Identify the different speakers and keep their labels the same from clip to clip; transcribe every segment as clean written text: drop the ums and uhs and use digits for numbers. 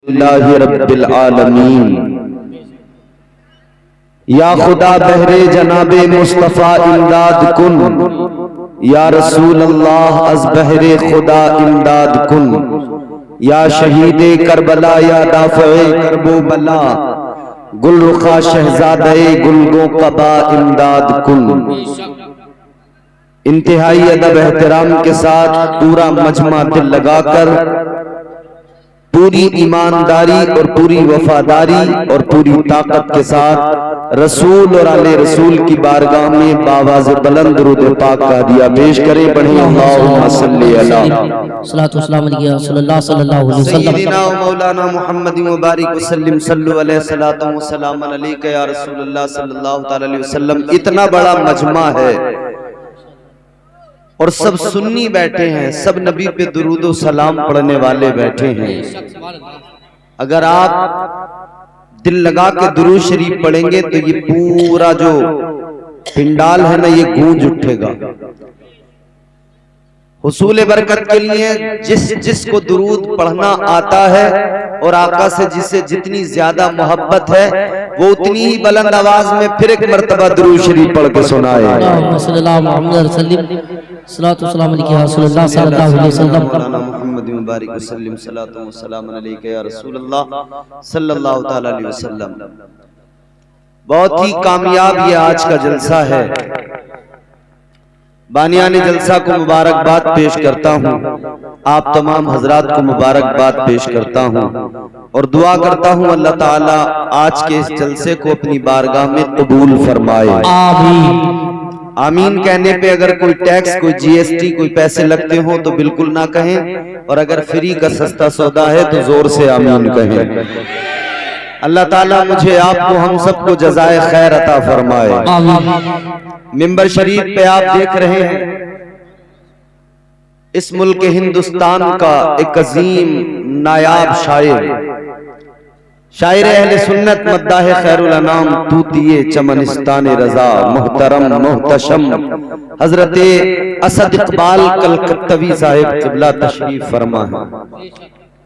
Speaker 1: अल्हम्दुलिल्लाहि रब्बिल आलमीन। या खुदा बहरे जनाबे मुस्तफ़ा इमदाद कुन, या रसूल अल्लाह अज़ बहरे खुदा इमदाद कुन, या शहीदे करबला या दाफ़े करबो बला, गुल रुखा शहजादे गुलगो कबा इमदाद कुन। इंतहाई अदब एहतराम के साथ पूरा मजमा दिल लगाकर पूरी ईमानदारी और पूरी वफादारी और पूरी ताकत के साथ रसूल और आले रसूल की बारगाह में बावाज़ बुलंद दुरूद पाक का दिया पेश करें। बढ़े अल्लाहुम्मा सल्ली अला
Speaker 2: सल्लल्लाहु अलैहि वसल्लम
Speaker 1: सय्यिदना मौलाना मुहम्मद व बारिक वसल्लम सल्लु अलैहि सलातु व सलाम अलैका या रसूलल्लाह सल्लल्लाहु अलैहि वसल्लम। इतना बड़ा मजमा है और सब सुन्नी बैठे हैं, सब नबी पे दुरूद व सलाम पढ़ने वाले बैठे हैं। अगर आप दिल लगा के दुरूद शरीफ पढ़ेंगे तो ये पूरा जो पिंडाल है ना, ये गूंज उठेगा। हुसूल बरकत के लिए जिसको दुरूद पढ़ना आता है और आका से जिसे जितनी ज्यादा मोहब्बत है वो उतनी ही बुलंद आवाज में फिर एक मर्तबा दुरूद शरीफ पढ़ के सुनाए। बहुत ही कामयाब ये आज का जलसा है। बानियाने जलसा को मुबारकबाद पेश करता हूँ, आप तमाम हजरात को मुबारकबाद पेश करता हूँ और दुआ करता हूँ अल्लाह ताला आज के इस जलसे को अपनी बारगाह में कबूल फरमाए। आमीन। आमीन कहने पे अगर कोई टैक्स, कोई जीएसटी, कोई पैसे लगते हो तो बिल्कुल ना कहें, और अगर फ्री का सस्ता सौदा है तो जोर से आमीन कहें। अल्लाह ताला मुझे, आपको, हम सबको जज़ाए खैर अता फरमाए। मिंबर शरीफ पे आप देख रहे हैं इस मुल्क हिंदुस्तान का एक अजीम नायाब शायर अहले सुन्नत मद्दाह खैरुल अनाम तूतिए चमनिस्तान रजा मुहतरम मुहतशम हजरत असद इकबाल कलकत्तवी साहिब क़िबला तशरीफ फरमा है।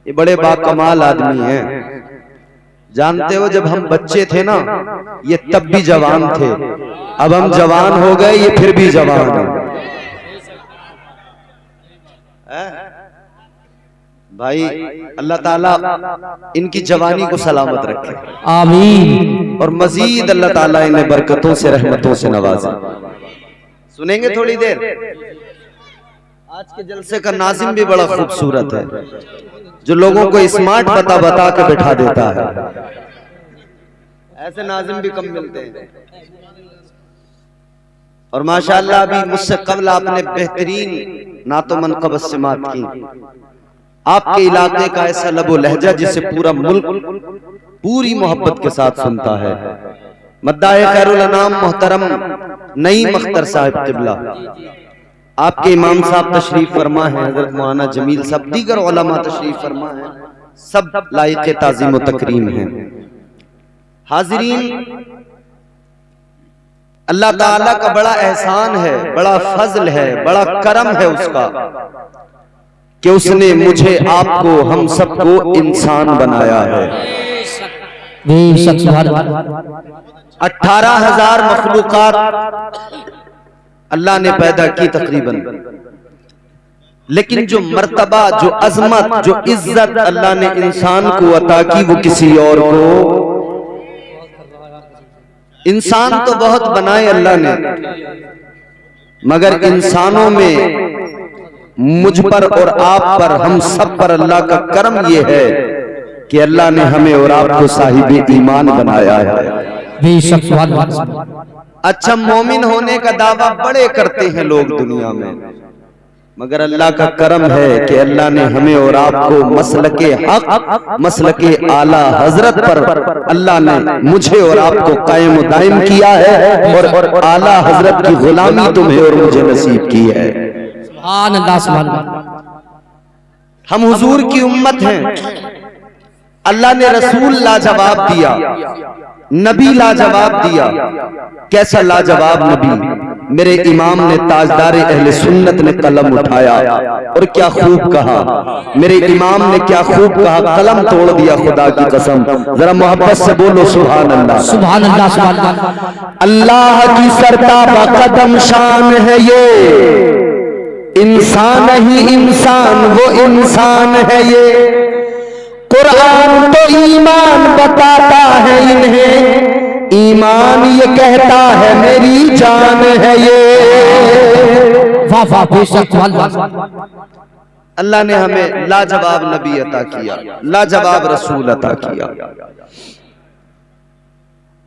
Speaker 1: ये बड़े बाकमाल आदमी हैं। जानते हो, जब हम बच्चे थे ना, ये तब भी जवान थे, अब हम जवान हो गए, ये फिर भी जवान है। भाई अल्लाह ताला इनकी जवानी को सलामत रखे,
Speaker 2: आमीन।
Speaker 1: और मजीद अल्लाह ताला इन्हें बरकतों से रहमतों से नवाजे। सुनेंगे थोड़ी देर। आज के जलसे का नाज़िम भी बड़ा खूबसूरत है, जो लोगों को स्मार्ट बता बता के बैठा देता है। ऐसे नाज़िम भी कम मिलते हैं। और माशाअल्लाह अभी मुझसे कबल आपने बेहतरीन नातो मनक़ब समात की। आपके इलाके का ऐसा लबो लहजा जिसे पूरा मुल्क पूरी मोहब्बत के साथ सुनता है। मद्दाह खैरुल अनाम मोहतरम नईम अख्तर साहिब क़िबला, आपके इमाम साहब तशरीफ फरमा है, हजरत मौलाना जमील साहब, दीगर उलमा तशरीफ फरमा है, सब लायक ताज़ीम व तकरीम हैं। हाज़रीन, अल्लाह ताला का बड़ा एहसान है, बड़ा फजल है, बड़ा करम है उसका कि उसने मुझे, आपको, हम सबको इंसान बनाया है। 18,000 मखलूकात अल्लाह ने पैदा की तकरीबन, लेकिन जो मर्तबा, जो अजमत, जो इज्जत अल्लाह ने इंसान को अता की वो किसी और को। इंसान तो बहुत बनाए अल्लाह ने, मगर इंसानों में मुझ पर और आप पर, हम सब पर अल्लाह का करम ये है कि अल्लाह ने हमें और आपको साहिब ईमान बनाया है। अच्छा, मोमिन होने का दावा बड़े करते हैं लोग दुनिया में, मगर अल्लाह का करम है कि अल्लाह ने हमें और आपको मसलके हक, मसलके आला हजरत पर अल्लाह ने मुझे और आपको कायम दायम किया है, और आला हजरत की गुलामी तुम्हें और मुझे नसीब की है। हम हुजूर की उम्मत हैं। अल्लाह ने रसूल लाजवाब दिया, नबी लाजवाब दिया। कैसा लाजवाब नबी, मेरे इमाम ने ताजदार अहले सुन्नत ने कलम उठाया और क्या खूब कहा, मेरे इमाम ने क्या खूब कहा, कलम तोड़ दिया खुदा की कसम। जरा मोहब्बत से बोलो सुभान अल्लाह,
Speaker 2: सुभान अल्लाह, सुभान अल्लाह।
Speaker 1: अल्लाह की सरताबा कदम शान है ये, इंसान ही इंसान वो इंसान है ये। कुरान तो ईमान बताता है इन्हें, ईमान ये कहता है मेरी जान है ये।
Speaker 2: वाह वाह, बेशक अल्लाह।
Speaker 1: अल्लाह ने हमें लाजवाब नबी अता किया, लाजवाब रसूल अता किया,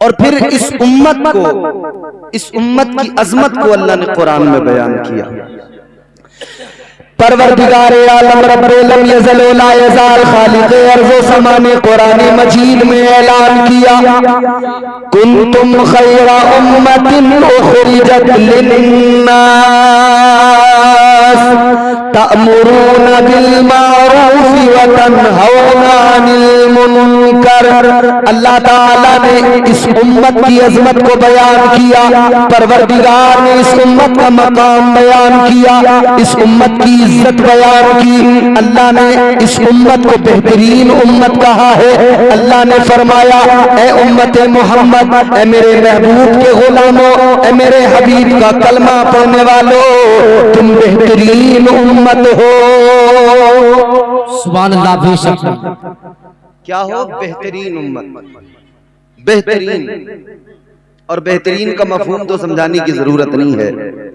Speaker 1: और फिर इस उम्मत की अजमत को अल्लाह ने कुरान में बयान किया। परवरदिगारे आलम रब्बुल यज़ल व ला यज़ाल खालिक़े अर्ज़ व समा ने कुरान मजीद में ऐलान किया, कुंतुम खैरा उम्मतिन उखरिजत लिन्नास तअमुरूना बिल मारूफ व तनहौना अनिल मुनकर। अल्लाह ताला ने इस उम्मत की अजमत को बयान किया, परवरदिगार ने इस उम्मत का मकाम बयान किया, इस उम्मत की इज्जत बयान की। अल्लाह ने इस उम्मत को बेहतरीन उम्मत कहा है। अल्लाह ने फरमाया, ए उम्मत मोहम्मद, ए मेरे महबूब के गुलामों, ए मेरे हबीब का कलमा पढ़ने वालों, तुम बेहतरीन उम्मत हो।
Speaker 2: सुभान अल्लाह, बेशक।
Speaker 1: क्या हो? बेहतरीन उम्मत, बेहतरीन। और बेहतरीन का मफहूम तो समझाने की जरूरत नहीं है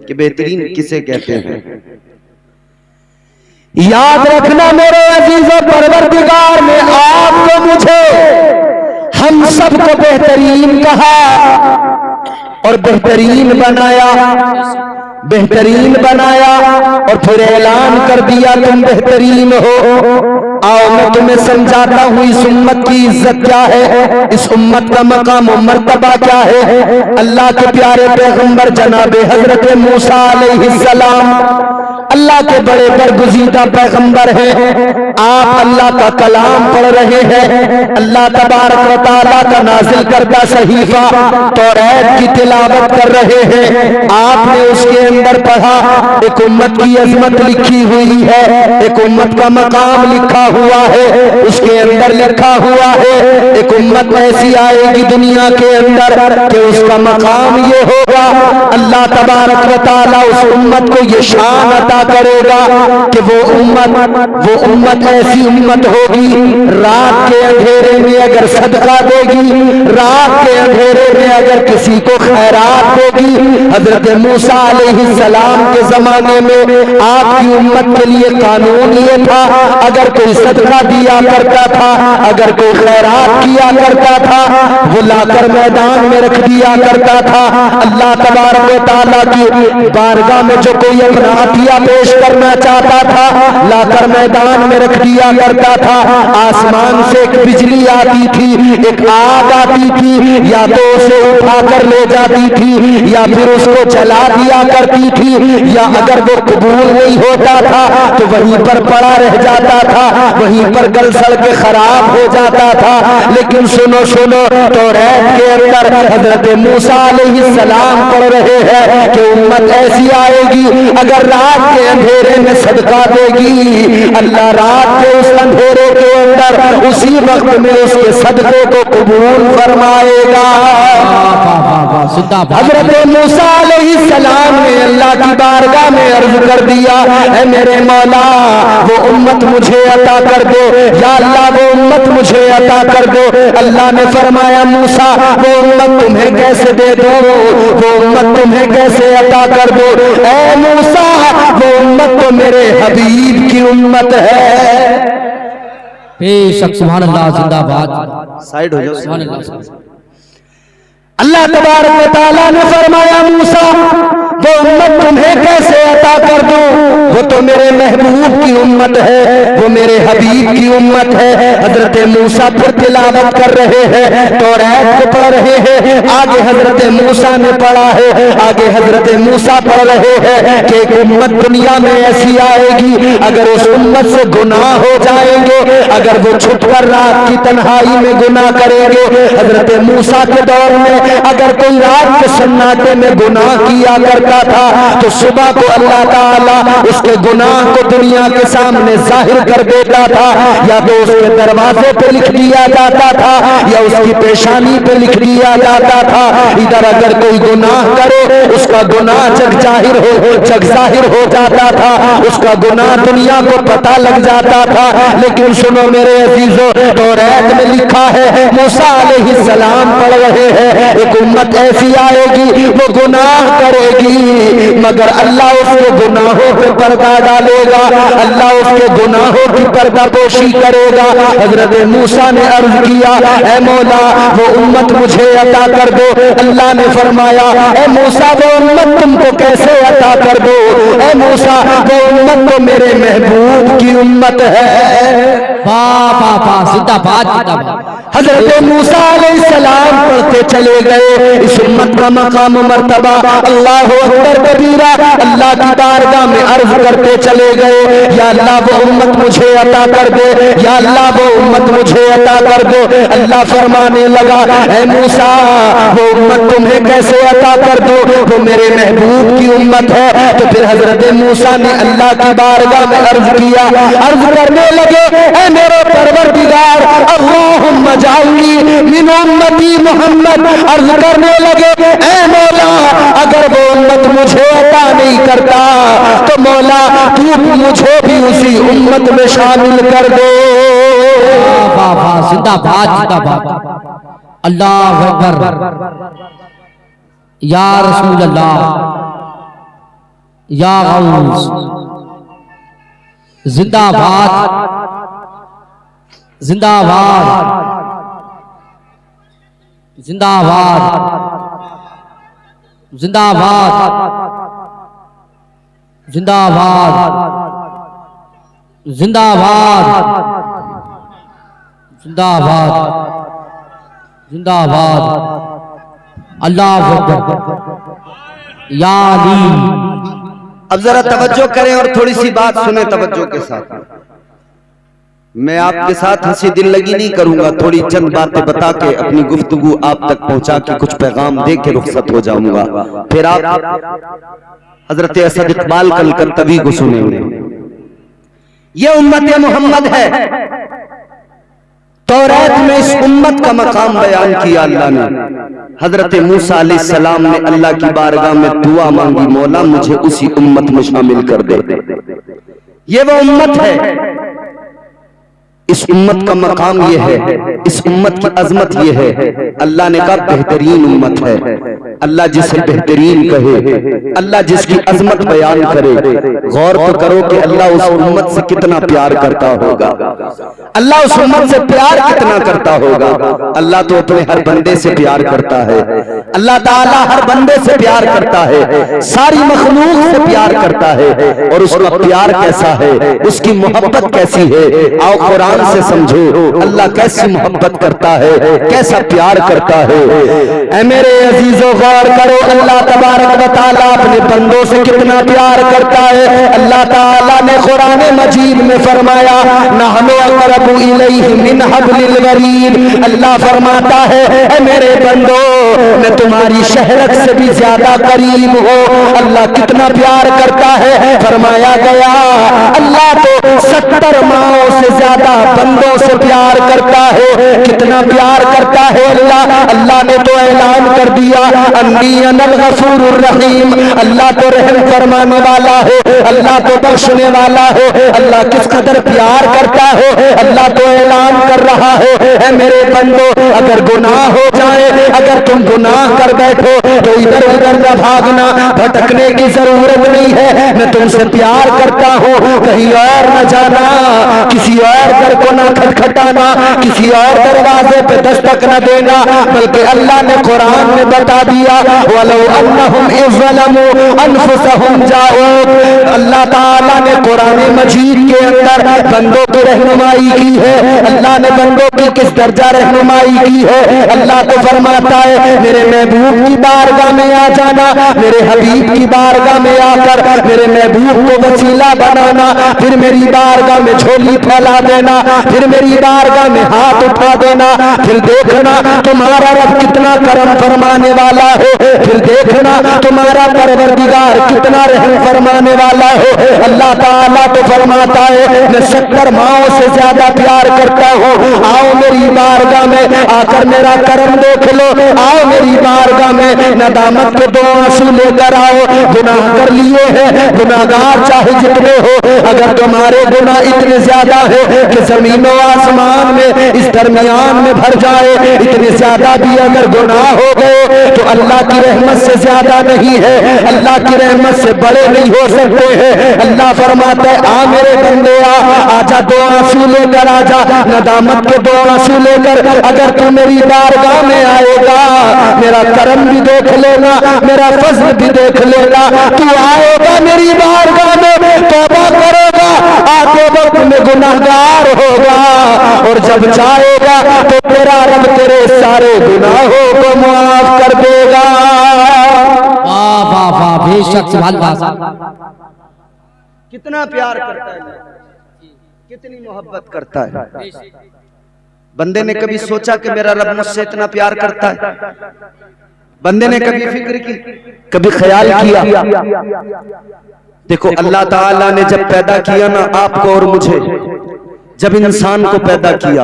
Speaker 1: कि बेहतरीन किसे कहते हैं। याद रखना मेरे अजीजों, परवरदिगार ने आपको मुझे हम सबको बेहतरीन कहा और बेहतरीन बनाया, बेहतरीन बनाया और फिर ऐलान कर दिया तुम बेहतरीन हो। आओ मैं तुम्हें समझाता हूँ इस उम्मत की इज्जत क्या है, इस उम्मत का मकाम और मर्तबा क्या है। अल्लाह के प्यारे पैगंबर जनाब हजरत मूसा अलैहिस्सलाम अल्लाह के बड़े बरगुज़ीदा पैगंबर हैं। आप अल्लाह का कलाम पढ़ रहे हैं, अल्लाह तबारक व तआला का नाज़िल करदा सहीफा तौरात की तिलावत कर रहे हैं। आपने उसके अंदर पढ़ा, एक उम्मत की अजमत लिखी हुई है, एक उम्मत का मकाम लिखा हुआ है। उसके अंदर लिखा हुआ है एक उम्मत ऐसी आएगी दुनिया के अंदर कि उसका मकाम ये होगा, अल्लाह तबारक व तआला उस उम्मत को ये शान अता करेगा कि वो उम्मत ऐसी उम्मत होगी, रात के अंधेरे में अगर सदका देगी, रात के अंधेरे में अगर किसी को खैरात देगी। हजरत मूसा अलैहिस्सलाम के जमाने में आपकी उम्मत के लिए कानून ये था, अगर कोई सदका दिया करता था, अगर कोई खैरात किया करता था, वो लाकर मैदान में रख दिया करता था। अल्लाह तबारक व तआला की बारगाह में जो कोई अपना अतिया पेश करना चाहता था, लाकर मैदान में रख दिया करता था। आसमान से एक बिजली आती थी, एक आग आती थी, या तो उसे उठाकर ले जाती थी या फिर उसको जला दिया करती थी, या अगर वो कबूल नहीं होता था तो वहीं पर पड़ा रह जाता था, वहीं पर गल सड़ के खराब हो जाता था। लेकिन सुनो सुनो, तौरात के अंदर हजरत मूसा अलैहिस्सलाम पढ़ रहे हैं कि उम्मत ऐसी आएगी, अगर रात के अंधेरे में सदका देगी, अल्लाह रात के उस अंधेरे के अंदर उसी वक्त में उसके सदके को कबूल फरमाएगा। हजरत मूसा अलैहिस्सलाम ने अल्लाह की बारगाह में अर्ज कर दिया, ऐ मेरे मौला वो उम्मत मुझे अता कर दो, या अल्लाह वो उम्मत मुझे अता कर दो। अल्लाह ने फरमाया, मूसा वो उम्मत तुम्हें कैसे दे दो, वो उम्मत तुम्हें कैसे अता कर दो? ऐ मूसा वो उम्मत तो मेरे हबीब की उम्मत है।
Speaker 2: बेशक, सुभान अल्लाह, जिंदाबाद।
Speaker 1: साइड हो जाओ।
Speaker 2: सुभान अल्लाह।
Speaker 1: अल्लाह तबारक व तआला ने फरमाया, मूसा वो उम्मत तुम्हें कैसे अता कर दूं, वो तो मेरे महबूब की उम्मत है, वो मेरे हबीब की उम्मत है। हजरत मूसा पर तिलावत कर रहे हैं, तौरात को पढ़ रहे हैं। आगे हजरत मूसा ने पढ़ा है, आगे हजरत मूसा पढ़ रहे हैं कि एक उम्मत दुनिया में ऐसी आएगी, अगर उस उम्मत से गुनाह हो जाएंगे, अगर वो छुपकर रात की तन्हाई में गुनाह करेंगे। हजरत मूसा के दौर में अगर कोई रात के सन्नाटे में गुनाह किया करता
Speaker 3: करता था तो सुबह को अल्लाह ताला उसके गुनाह को दुनिया के सामने जाहिर कर देता था, या तो उसके दरवाजे पे लिख दिया जाता था या उसकी पेशानी पे लिख दिया जाता था। इधर अगर कोई गुनाह करे उसका गुनाह जग जाहिर हो जाता था, उसका गुनाह दुनिया को पता लग जाता था। लेकिन सुनो मेरे अजीजों, तौरात में लिखा है मूसा अलैहिस्सलाम पढ़ रहे हैं, एक उम्मत ऐसी आएगी वो गुनाह करेगी मगर अल्लाह उसके गुनाहों पे पर्दा डालेगा, अल्लाह उसके गुनाहों की पर्दापोशी करेगा। हजरत मूसा ने अर्ज किया, ऐ मौला वो उम्मत मुझे अता कर दो। अल्लाह ने फरमाया, ऐ मूसा वो उम्मत तुमको कैसे अता कर दो? ऐ मूसा वो उम्मत तो मेरे महबूब की उम्मत है।
Speaker 2: वाह वाह वाह, जिंदाबाद जिंदाबाद।
Speaker 3: हजरत मूसा अलैहिस्सलाम पढ़ते चले गए, इस उम्मत का मकाम मर्तबा अल्लाह अकबर कबीरा अल्लाह की बारगाह में अर्ज करते चले गए, या अल्लाह वो उम्मत मुझे अता कर दे, या अल्लाह वो उम्मत मुझे अता कर दो। अल्लाह फरमाने लगा, ऐ मूसा वो उम्मत तुम्हें कैसे अता कर दो, वो मेरे महबूब की उम्मत है। तो फिर हजरत मूसा ने अल्लाह की बारगाह में अर्ज किया, अर्ज करने लगे, ऐ मेरे परवरदिगार अल्लाहुम्मा जाउनी मिन उम्मती मोहम्मद। अर्ज करने लगे, ऐ मौला अगर वो उम्मत मुझे अता नहीं करता तो मौला तू मुझे भी उसी उम्मत में शामिल कर दो।
Speaker 2: वाह वाह, जिंदाबाद जिंदाबाद। अल्लाह अकबर, या रसूल अल्लाह, या गौस, जिंदाबाद जिंदाबाद जिंदाबाद जिंदाबाद जिंदाबाद जिंदाबाद जिंदाबाद जिंदाबाद। अल्लाह अकबर, या अली।
Speaker 1: अब जरा तवज्जो करें और थोड़ी सी बात सुने तवज्जो के साथ। मैं आपके साथ हंसी दिल लगी नहीं करूंगा, थोड़ी चंद बातें बता के अपनी गुफ्तगू आप तक पहुंचा के कुछ पैगाम दे के रुखसत हो जाऊंगा। फिर आप हजरत असद इकबाल कलकत्तवी को सुनेंगे। ये उम्मत मोहम्मद है। तौरात में इस उम्मत का मकाम बयान किया अल्लाह ने। हजरत मूसा अलैहिस्सलाम ने अल्लाह की बारगाह में दुआ मांगी, मौला मुझे उसी उम्मत में शामिल कर दे। ये वो उम्मत है, इस उम्मत का मकाम ये है, इस उम्मत की अजमत ये है। अल्लाह ने कहा बेहतरीन उम्मत है। अल्लाह जिसे बेहतरीन कहे, अल्लाह जिसकी अजमत बयान करे, गौर तो करो कि अल्लाह उस उम्मत से कितना प्यार करता होगा। अल्लाह उस उम्मत से प्यार कितना करता होगा। अल्लाह तो अपने हर बंदे से प्यार करता है। अल्लाह ताला हर बंदे से प्यार करता है, सारी मखलूक से प्यार करता है। और उसका प्यार कैसा है, उसकी मोहब्बत कैसी है, आओ कुरान से समझो अल्लाह कैसी मोहब्बत करता है, कैसा प्यार करता है। ऐ मेरे अजीजों गौर करो, अल्लाह तबारक व तआला अपने बंदों से कितना प्यार करता है। अल्लाह ताला ने कुरान मजीद में फरमाया, नहनु अक़रबु इलैहि मिन हब्लिल वरीद। अल्लाह फरमाता है, ऐ मेरे बंदों मैं तुम्हारी शहरत से भी ज्यादा करीब हो। अल्लाह कितना प्यार करता है। फरमाया गया अल्लाह तो 70 माओं से ज्यादा बंदों से प्यार करता है। कितना प्यार करता है अल्लाह। अल्लाह ने तो ऐलान कर दिया, अन्नी अनल गफूरुर रहीम। अल्लाह तो रहम फरमाने वाला है, अल्लाह तो बख्शने वाला है। अल्लाह किस कदर प्यार करता है, अल्लाह तो ऐलान कर रहा है, ऐ मेरे बंदो अगर गुनाह हो जाए, अगर तुम गुनाह कर बैठो तो इधर उधर न भागना, भटकने की जरूरत नहीं है। मैं तुमसे प्यार करता हूँ, कहीं और न जाना, किसी और घर को ना खटखटाना, किसी और दरवाजे पे दस्तक न देना, बल्कि अल्लाह ने कुरान में बता दिया, वलो अन्नहुम इज़ ज़लमू अनफुसहुम जाओ। अल्लाह ताला ने कुरान मजीद के अंदर बंदों की रहनुमाई की है। अल्लाह ने बंदों की किस दर्जा रहनुमाई की है। अल्लाह तो फरमाता है, मेरे महबूब की बारगाह में आ जाना, मेरे हबीब की बारगाह में आकर मेरे महबूब को वसीला बनाना, फिर मेरी बारगाह में झोली फैला देना, फिर मेरी बारगाह में हाथ उठा देना, फिर देखना तुम्हारा रब कितना करम फरमाने वाला
Speaker 3: हो, फिर देखना तुम्हारा परवरदिगार कितना रहम फरमाने वाला हो। अल्लाह ताला तो फरमाता है मैं 70 माओं से ज्यादा प्यार करता हूँ, आओ मेरी बारगाह में आकर मेरा करम देख लो, आओ मेरी बारगाह में नदामत के 2 आंसू लेकर आओ। गुनाह कर लिए हैं, गुनाहगार चाहे जितने हो, अगर तुम्हारे गुनाह इतने ज्यादा है कि जमीनों आसमान में इस दरमियान में भर जाए, इतने ज्यादा भी अगर गुनाह हो गए तो अल्लाह की रहमत से ज्यादा नहीं है, अल्लाह की रहमत से बड़े नहीं हो सकते हैं। अल्लाह फरमाता है आ मेरे बंदे आजा 2 आंसू लेकर आजा, नदामत के 2 आंसू लेकर अगर तू मेरी बारगाह में आएगा, मेरा करम भी देख लेगा, मेरा फज़्ल भी देख लेगा। तू आएगा मेरी बारगाह में, तौबा करेगा, आते वक्त में गुनाहगार होगा, और जब जाएगा तो तेरा रब तेरे सारे गुनाहों को माफ कर देगा।
Speaker 2: वाह वाह वाह, बेशक सुभान अल्लाह।
Speaker 1: कितना प्यार करता है, कितनी मोहब्बत करता है। बंदे ने कभी सोचा कि मेरा रब मुझसे इतना प्यार करता है? बंदे ने कभी फिक्र की, कभी ख्याल किया? देखो अल्लाह ताला ने जब पैदा किया ना आपको और मुझे, जब इंसान को पैदा किया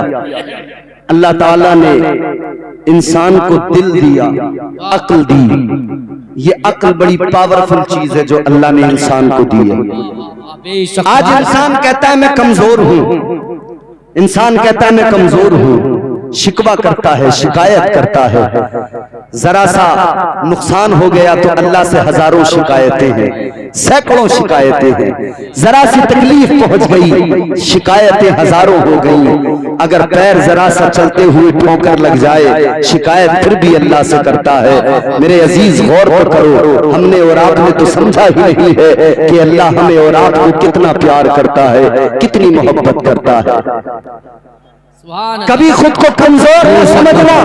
Speaker 1: अल्लाह ताला ने इंसान को दिल दिया, अक्ल दी। ये अक्ल बड़ी पावरफुल चीज है जो अल्लाह ने इंसान को दी है। आज इंसान कहता है मैं कमजोर हूं, इंसान कहता है मैं कमजोर हूं, शिकवा करता है, शिकायत करता है। जरा सा नुकसान हो गया तो अल्लाह से हजारों शिकायतें हैं, सैकड़ों शिकायतें हैं। जरा सी तकलीफ पहुंच गई, शिकायतें हजारों हो गई। अगर पैर जरा सा चलते हुए ठोकर लग जाए, शिकायत फिर भी अल्लाह से करता है। मेरे अजीज गौर तो करो, हमने और आपने तो समझा ही नहीं है कि अल्लाह हमें और आपको कितना प्यार करता है, कितनी मोहब्बत करता है। कभी खुद को कमजोर न समझना,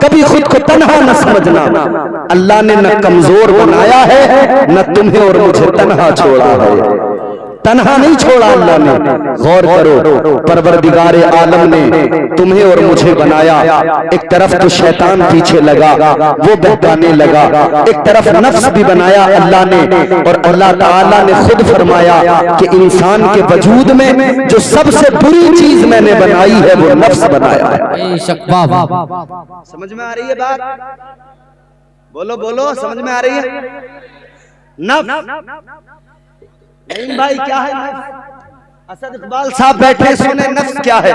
Speaker 1: कभी खुद को तन्हा न समझना। अल्लाह ने न कमजोर बनाया है, न तुम्हें और मुझे तन्हा छोड़ा है। तन्हा नहीं छोड़ा अल्लाह ने। गौर करो, परवरदिगारे आलम ने तुम्हें और मुझे बनाया, एक तरफ तो शैतान पीछे लगा, वो बहकाने लगा, एक तरफ नफ्स भी बनाया अल्लाह ने। और अल्लाह ताला ने खुद फरमाया कि इंसान के वजूद में जो सबसे बुरी चीज मैंने बनाई है वो नफ्स बनाया है। समझ में आ रही है बात? बोलो बोलो, समझ में आ रही है? नफ्स नहीं भाई, क्या है नफ्स? असद इकबाल साहब बैठे सुने नफ्स क्या है।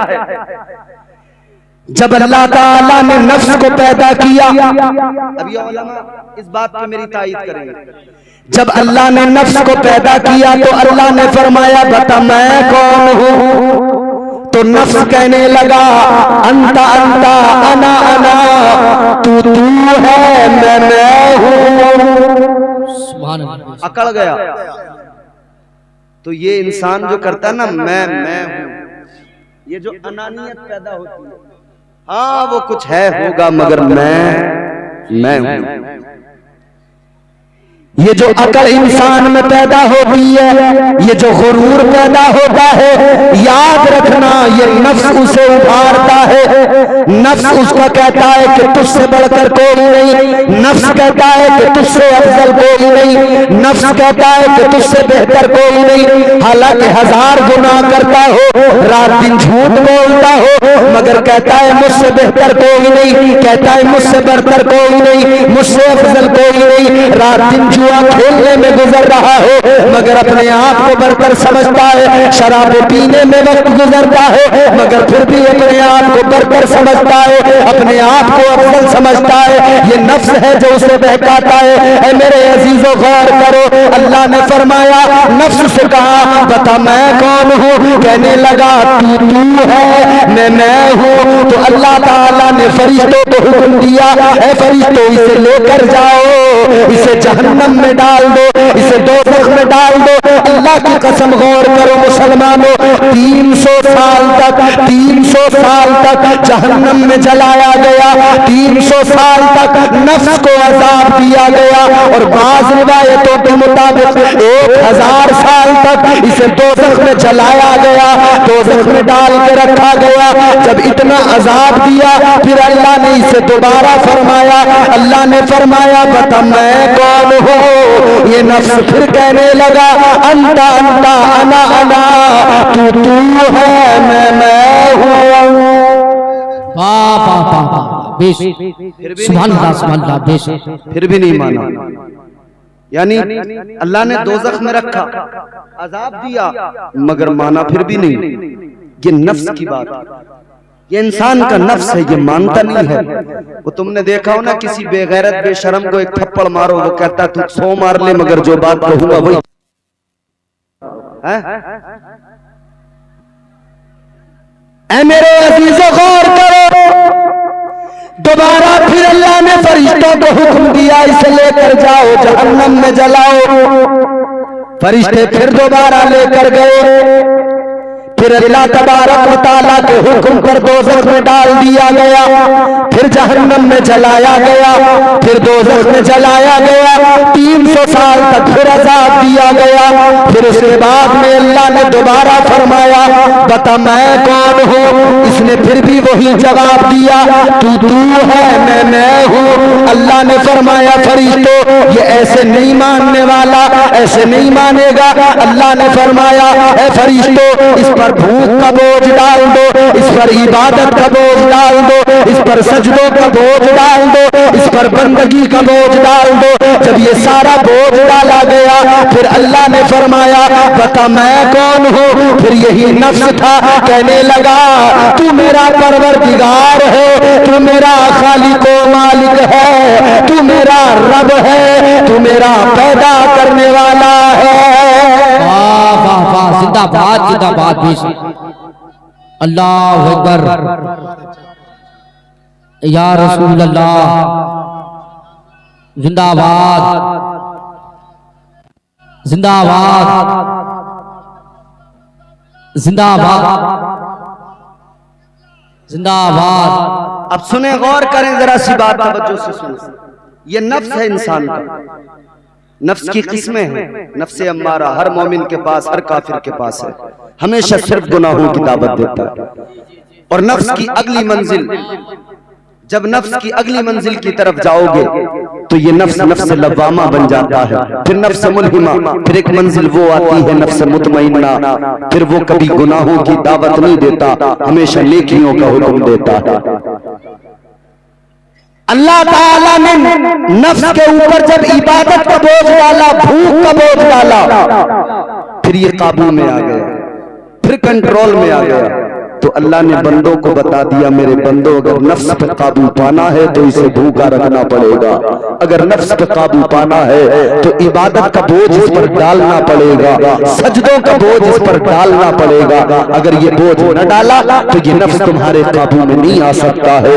Speaker 1: जब अल्लाह ताला ने नफ्स को पैदा किया, अभी उलमा इस बात पे मेरी तायीद करेंगे। जब अल्लाह ने नफ्स को पैदा किया तो अल्लाह ने फरमाया बता मैं कौन हूं? तो नफ्स कहने लगा अंता अंता, अना अना, तू तू है, मैं हूं। अकड़ गया। तो ये इंसान जो करता है ना मैं हूं, ये जो अनानियत पैदा होती है, हाँ वो कुछ है होगा मगर मैं हूं। ये जो अकड़ इंसान में पैदा होती है, ये जो गुरूर पैदा होता है, याद रखना ये नफ्स उसे उभारता है। नफ्स उसका कहता है कि तुझसे बढ़कर कोई नहीं, नफ्स कहता है कि तुझसे अफजल कोई नहीं, नफ्स कहता है कि तुझसे बेहतर कोई नहीं। हालांकि 1000 गुनाह करता हो, रात दिन झूठ बोलता हो, मगर कहता है मुझसे बेहतर कोई नहीं, कहता है मुझसे बढ़कर कोई नहीं, मुझसे अफजल कोई नहीं। रात दिन जुआ खेलने में गुजर रहा हो, मगर अपने आप को बढ़कर समझता है। शराब पीने में वक्त गुजरता है, मगर फिर भी अपने आप को बढ़कर समझता है, अपने आप को अफजल समझता है। ये नफ्स है जो उसे बहकाता है। ऐ मेरे अजीजों गौर करो, अल्लाह ने फरमाया नफ्स से कहा बता मैं कौन हूँ? कहने लगा तू तू है, मैं हूँ। तो अल्लाह ताला ने फरिश्तों को हुक्म दिया, ऐ फरिश्तों इसे लेकर जाओ, इसे जहन्नम में डाल दो, इसे दोज़ख में डाल दो। अल्लाह की कसम गौर करो मुसलमानों, 300 साल तक 300 साल तक जहन्नम
Speaker 3: जहन्नम में जलाया गया। 300 साल तक नफ्स को अजाब दिया गया और बाज़ रिवायतों के मुताबिक 1000 साल तक इसे दोज़ख में जलाया गया, दोज़ख में डाल के रखा गया। जब इतना अजाब दिया फिर अल्लाह ने इसे दोबारा फरमाया। अल्लाह ने फरमाया बता मैं कौन हूँ। ये नफ्स फिर कहने लगा अंता अंता अना अना, तू है मैं हूँ।
Speaker 2: वाह वाह वाह वाह, बेश सुभान अल्लाह, बेश।
Speaker 1: फिर भी नहीं माना। यानी अल्लाह ने दोज़ख में रखा, अजाब दिया, मगर माना फिर भी नहीं। ये नफ्स की बात, ये इंसान का नफ्स है, ये मानता नहीं है। वो तुमने देखा हो ना, किसी बेगैरत बेशरम को एक थप्पड़ मारो, वो कहता तू 100 मार ले मगर जो बात कहूंगा वही है।
Speaker 3: ऐ मेरे अजीजों गौर करो, दोबारा फिर अल्लाह ने फरिश्तों को हुक्म दिया इसे लेकर जाओ जहन्नम में जलाओ। फरिश्ते फिर दोबारा लेकर गए। फिर अल्लाह तबारक व तआला के हुक्म पर दोज़ख में डाल दिया गया, फिर जहन्नम में जलाया गया, फिर दोज़ख में जलाया गया। 300 साल तक फिर अज़ाब दिया गया। फिर उसके बाद में अल्लाह ने दोबारा फरमाया बता मैं कौन हूँ। इसने फिर भी वही जवाब दिया तू है मैं हूँ। अल्लाह ने फरमाया फरिश्तों ये ऐसे नहीं मानने वाला, ऐसे नहीं मानेगा। अल्लाह ने फरमाया ऐ फरिश्तों इस पर भूख का बोझ डाल दो, इस पर इबादत का बोझ डाल दो, इस पर सजदों का बोझ डाल दो, इस पर बंदगी का बोझ डाल दो। जब ये सारा बोझ डाला गया फिर अल्लाह ने फरमाया बता मैं कौन हूँ। फिर यही नफ्स था कहने लगा तू मेरा परवरदिगार है, तू मेरा खालिक व मालिक है, तू मेरा रब है, तू मेरा पैदा करने वाला है।
Speaker 2: वाह वाह वाह, जिंदाबाद जिंदाबाद, बेश अल्लाह अकबर या रसूल अल्लाह, जिंदाबाद जिंदाबाद जिंदाबाद जिंदाबाद।
Speaker 1: अब सुने, गौर करें जरा सी बात, तवज्जो से सुने। ये नफ्स है इंसान का, नफ्स की किस्में हैं। नफ्स अम्मारा हर मोमिन के पास, हर काफिर के पास है, हमेशा सिर्फ गुनाहों की दावत देता है। और नफ्स की अगली मंजिल, जब नफ्स की अगली मंजिल की तरफ जाओगे तो ये नफ्स नफ्स लव्वामा बन जाता है, फिर नफ्स मुल्हिमा, फिर एक मंजिल वो आती है नफ्स मुतमइन्ना। फिर वो कभी गुनाहों की दावत नहीं देता, हमेशा नेकियों का हुक्म देता है।
Speaker 3: अल्लाह ताला ने नफ्स के ऊपर जब इबादत का बोझ डाला, भूख का बोझ डाला,
Speaker 1: फिर ये काबू में आ गया, फिर कंट्रोल में आ गया। तो अल्लाह ने बंदों को बता दिया मेरे बंदों अगर नफ्स पे काबू पाना है तो इसे भूखा रखना पड़ेगा, अगर नफ्स पे काबू पाना है तो इबादत का बोझ इस पर डालना पड़ेगा, सजदों का बोझ इस पर डालना पड़ेगा। अगर ये बोझ न डाला तो ये नफ्स तुम्हारे काबू में नहीं आ सकता है।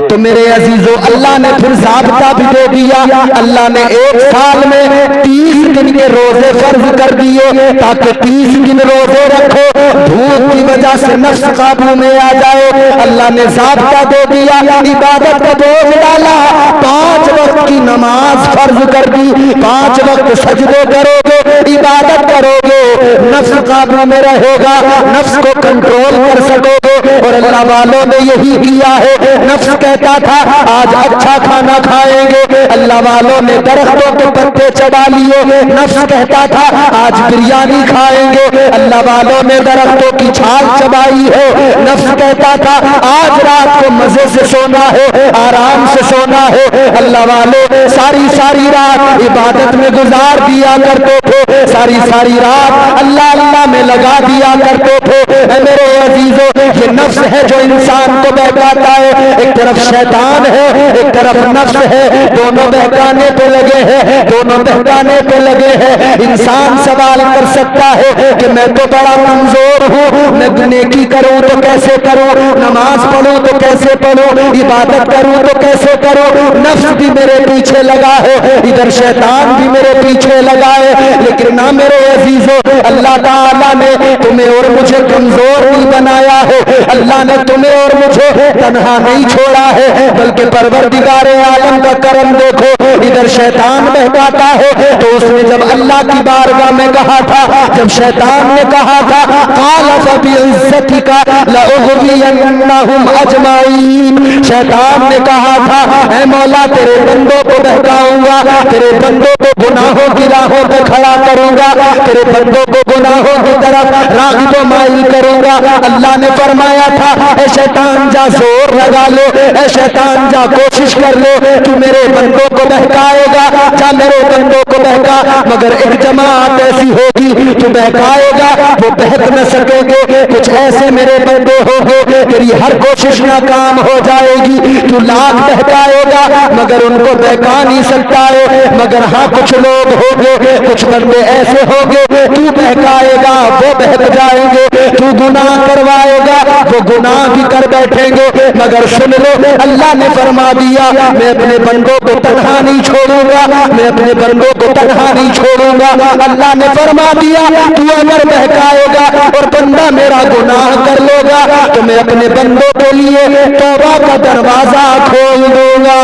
Speaker 1: तो मेरे अजीजों अल्लाह ने फिर ज़ाब्ता भी दे दिया। अल्लाह ने 1 साल में 30 दिन के रोजे फर्ज कर दिए ताकि 30 दिन रोजे रखो, भूख की वजह से नफ्स काबू में आ जाए। अल्लाह ने ज़ाब्ता दे दिया, इबादत का बोझ डाला, 5 वक्त की नमाज फर्ज कर दी, 5 वक्त सजदे करोगे, इबादत करोगे, नफ्स काबू में रहेगा, नफ्स को कंट्रोल कर सकोगे। और अल्लाह वालों ने यही किया है। नफ्स कहता था आज अच्छा खाना खाएंगे, अल्लाह वालों ने दरख्तों के पत्ते चबा लिए। नफ्स कहता था आज बिरयानी खाएंगे, अल्लाह वालों ने दरख्तों की छाल चबाई है। नफ्स कहता था आज रात को मजे से सोना है, आराम से सोना है, अल्लाह वालों सारी सारी रात इबादत में गुजार दिया करते थे, सारी सारी रात अल्लाह अल्लाह में लगा दिया करते थे। मेरे अजीजों ये नफ्स है जो इंसान को बहकाता है, एक तरफ शैतान है, एक तरफ नफ्स है, दोनों बहकाने पे लगे हैं, दोनों बहकाने पे लगे हैं। इंसान सवाल कर सकता है कि मैं तो बड़ा कमजोर हूँ, मैं नेकी करूँ तो कैसे करूँ, नमाज पढ़ूँ तो कैसे पढ़ूँ, इबादत करूँ तो कैसे करूँ। नफ्स भी मेरे पीछे लगा है, इधर शैतान भी मेरे पीछे लगा है। लेकिन ना मेरे अजीजों अल्लाह ताला
Speaker 3: ताला ने तुम्हें और मुझे कमजोर नहीं बनाया है, अल्लाह ने तुम्हें और मुझे तन्हा नहीं छोड़ा है, बल्कि परवरदिगारे आलम का करम देखो, इधर शैतान बहकाता है तो उसने जब अल्लाह की बारगाह में कहा था, जब शैतान ने कहा था क़ाल फ़बिइज़्ज़तिका लअग़वियन्नहुम अजमाईन, शैतान ने कहा था ऐ मौला तेरे बंदों को बहकाऊंगा, तेरे बंदों को गुनाहों की राहों पे खड़ा करूंगा, तेरे बंदों को गुनाहों की तरफ राग़िब व माइल करूंगा। अल्लाह ने फरमाया था ऐ शैतान जा जोर लगा लो, ऐ शैतान जा कोशिश कर लो, तू मेरे बंदों को बहकाएगा, जा मेरे बंदों को बहका, मगर एक जमात ऐसी होगी तू बहकाएगा वो बहक न सकेंगे, कुछ ऐसे मेरे बंदे होंगे तेरी हर कोशिश नाकाम हो जाएगी, तू लाख बहकाएगा मगर उनको बहका नहीं सकता है, मगर हाँ कुछ लोग होंगे, कुछ बंदे ऐसे होंगे तू बहकाएगा वो बहक जाएंगे, तू गुनाह करवाएगा वो गुनाह भी कर बैठेंगे, मगर सुन लो अल्लाह ने फरमा दिया मैं अपने बंदों को तन्हा नहीं छोड़ूंगा, मैं अपने बंदों को तन्हा नहीं छोड़ूंगा। अल्लाह ने फरमा दिया तू अगर बहकाएगा और बंदा मेरा गुनाह कर लेगा तो मैं अपने बंदों के लिए तौबा का दरवाजा खोल दूंगा।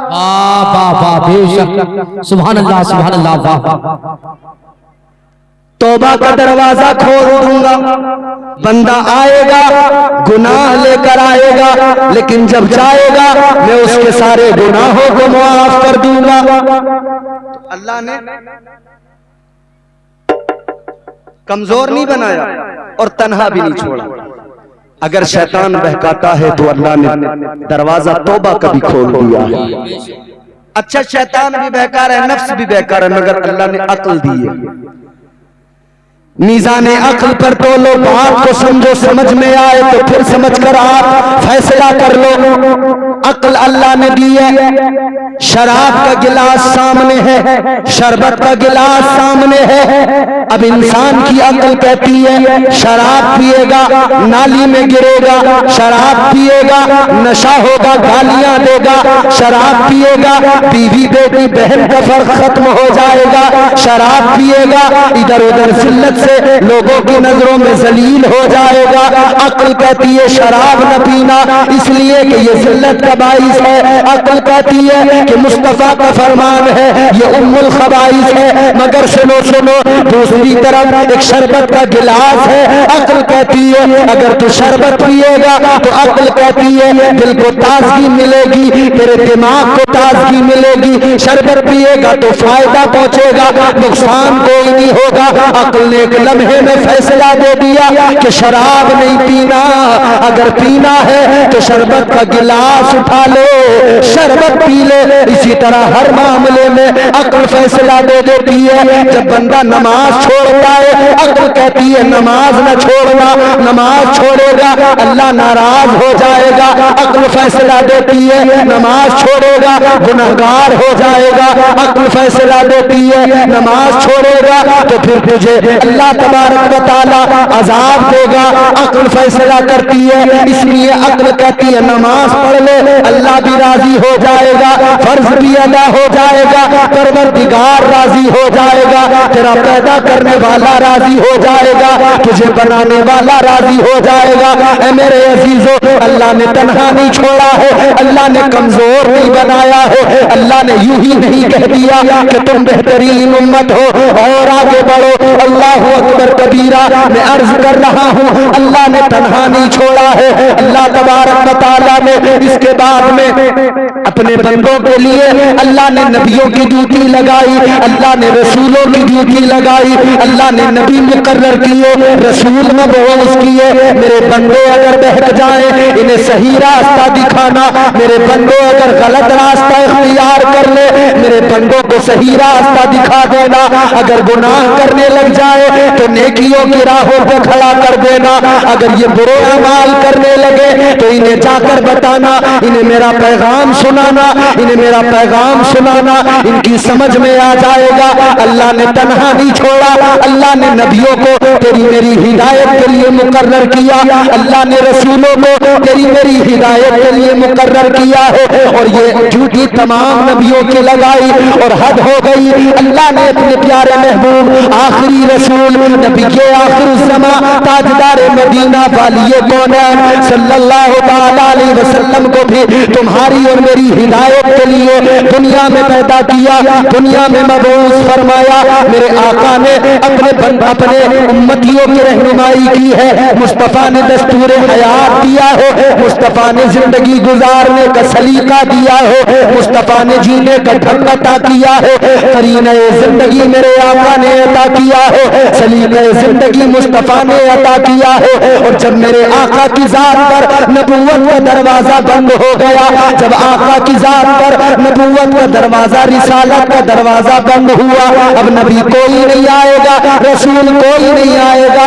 Speaker 2: वाह वाह वाह, बेशक, सुभान अल्लाह सुभान अल्लाह, वाह,
Speaker 3: तौबा का दरवाजा खोल दूंगा, बंदा आएगा गुनाह लेकर आएगा, लेकिन जब जाएगा मैं उसके सारे गुनाहों को माफ कर दूंगा। तो अल्लाह ने कमजोर नहीं बनाया और तन्हा भी नहीं छोड़ा। अगर शैतान बहकाता है तो अल्लाह ने दरवाजा तौबा का भी खोल दिया है। अच्छा शैतान भी बहका रहा है, नफ्स भी बहका रहा है, मगर अल्लाह ने अक्ल दी है। मीज़ान अक्ल पर तोलो, बात को समझो, समझ में आए तो फिर समझकर आप फैसला कर लो। अक्ल अल्लाह ने दी है। शराब का गिलास सामने है, शरबत का गिलास सामने है। अब इंसान की अक्ल कहती है शराब पिएगा नाली में गिरेगा, शराब पिएगा नशा होगा गालियां देगा, शराब पिएगा बीवी बेटी बहन का फर्क खत्म हो जाएगा, शराब पिएगा इधर उधर जिल्लत से लोगों की नजरों में जलील हो जाएगा। अक्ल कहती है शराब न पीना इसलिए कि ये जिल्लत का बाइस है। अक्ल कहती है कि मुस्तफा का फरमान है ये उम्मुल खबाइस है। मगर सुनो सुनो, दूसरी तरफ एक शरबत का गिलास है। अक्ल कहती है अगर तू शरबत पिएगा तो अक्ल कहती है दिल को ताजगी मिलेगी, तेरे दिमाग को ताजगी मिलेगी। शरबत पिएगा तो फायदा पहुंचेगा, नुकसान कोई नहीं होगा। अक्ल ने एक लम्हे में फैसला दे दिया कि शराब नहीं पीना, अगर पीना है तो शरबत का गिलास उठा लो, शरबत पी ले। इसी तरह हर मामले में अक्ल फैसला दे देती है। जब बंदा नमाज छोड़ता है अक्ल कहती है नमाज न छोड़ना, नमाज छोड़ेगा अल्लाह नाराज हो जाएगा। अक्ल फैसला देती है नमाज छोड़ेगा गुनहगार हो जाएगा। अक्ल फैसला देती है नमाज छोड़ेगा तो फिर तुझे अल्लाह तबारक व तआला अजाब देगा। अक्ल फैसला करती है, इसलिए अक्ल कहती है नमाज पढ़ ले अल्लाह भी राजी हो जाएगा, फर्ज भी अदा हो जाएगा, परवरदिगार राजी हो जाएगा, तेरा पैदा करने वाला राजी हो जाएगा, तुझे बनाने वाला राजी हो जाएगा। ऐ मेरे अजीजों, अल्लाह ने तन्हा नहीं छोड़ा है, अल्लाह ने कमजोर नहीं बनाया है। अल्लाह ने यूं ही नहीं कह दिया कि तुम बेहतरीन उम्मत हो और आगे बढ़ो। अल्लाह अकबर कबीरा, मैं अर्ज कर रहा हूँ अल्लाह ने तन्हा नहीं छोड़ा है। अल्लाह तबारक व तआला ने इसके बाद में अपने बंदों के लिए अल्लाह ने नबियों की ड्यूटी लगाई, अल्लाह ने रसूलों की ड्यूटी लगाई, अल्लाह ने नबी मुकर्रर किए, रसूल मबऊस किए। मेरे बंदे अगर बहक जाए इन्हें सही रास्ता दिखाना, मेरे बंदों अगर गलत रास्ता इख्तियार कर ले मेरे बंदों को सही रास्ता दिखा देना। अगर गुनाह करने लग जाए तो नेकियों की राहों पर खड़ा कर देना। अगर ये बुरे अमाल करने लगे तो इन्हें जाकर बताना, इन्हें मेरा पैगाम सुनाना, इन्हें मेरा पैगाम सुनाना, इनकी समझ में आ जाएगा। अल्लाह ने तन्हा नहीं छोड़ा, अल्लाह ने नबियों को तेरी मेरी हिदायत के लिए मुकर्रर किया, अल्लाह ने रसूलों को तेरी मेरी हिदायत के लिए मुकर्रर किया है। और ये ड्यूटी तमाम नबियों की लगाई और हद हो गई। अल्लाह ने अपने प्यारे महबूब आखिरी रसूल नबी के आखिर ज़मा ताजदार मदीना वालिए कौनैन सल्लल्लाहु अलैहि वसल्लम को भी तुम्हारी और मेरी हिदायत के लिए दुनिया में पैदा किया, दुनिया में मबूस फरमाया। मेरे आका ने अपने उम्मतियों की रहनुमाई की है। मुस्तफा ने दस्तूर हयात दिया हो, मुस्तफा ने जिंदगी गुजारने का सलीका दिया हो, मुस्तफा ने जीने का ढंग अता किया हो, करीने जिंदगी मेरे आका ने अता किया हो, सलीके जिंदगी मुस्तफा ने अता किया हो। और जब मेरे आका की जात पर नबूवत का दरवाजा बंद हो गया, जब आका की जात पर नबूवत का दरवाजा, रिसालत का दरवाजा बंद हुआ, अब नबी कोई नहीं आएगा, रसूल कोई नहीं आएगा,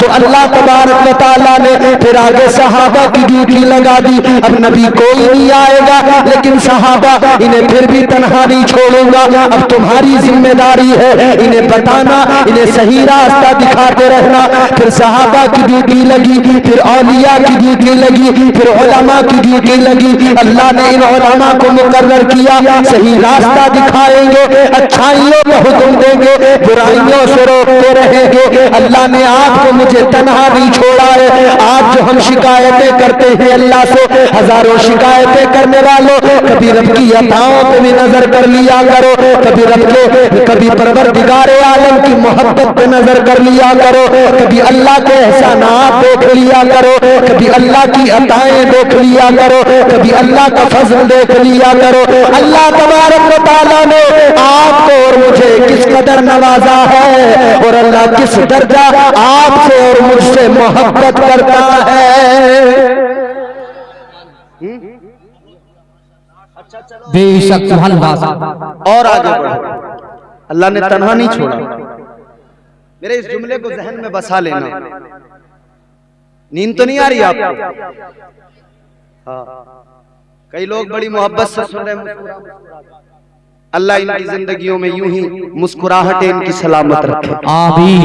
Speaker 3: तो अल्लाह तबारक व तआला ने फिर आगे सहाबा की ड्यूटी लगा दी। अब नबी कोई नहीं आएगा, लेकिन सहाबा इन्हें फिर भी तन्हा नहीं छोड़ूंगा। अब तुम्हारी जिम्मेदारी है इन्हें बताना, इन्हें सही रास्ता दिखाते रहना। फिर सहाबा की ड्यूटी लगी, फिर औलिया की ड्यूटी लगी, फिर उलमा की ड्यूटी लगी। अल्लाह ने इन उलमा को मुकर्रर किया, सही रास्ता दिखाएंगे, अच्छाइयों का हुक्म देंगे, बुराइयों से रोकते रहेंगे। अल्लाह ने आपको मुझे तन्हा नहीं छोड़ा है। आज जो हम शिकायतें करते हैं अल्लाह से, हजारों शिकायतें करने वालों, कभी रब की अताओं पे भी नजर कर लिया करो, कभी परवरदिगारे आलम की मोहब्बत पे नजर कर लिया करो, कभी अल्लाह के एहसानात देख लिया करो, कभी अल्लाह की अताएं देख लिया करो, कभी अल्लाह का फजल देख लिया करो। अल्लाह तबारक व तआला ने आपको और मुझे किस कदर नवाजा है, और अल्लाह किस दर्जा आपसे और मुझसे मोहब्बत करता है।
Speaker 2: बेशक सुभान अल्लाह।
Speaker 1: और आगे बढ़ो, अल्लाह ने तन्हा नहीं छोड़ा। मेरे इस जुमले को जहन में बसा लेना। नींद तो नहीं आ रही आपको? हाँ, कई लोग बड़ी मोहब्बत से सुन रहे हैं। अल्लाह इनकी जिंदगियों में यूं ही मुस्कुराहटें इनकी सलामत रखे,
Speaker 2: आमीन।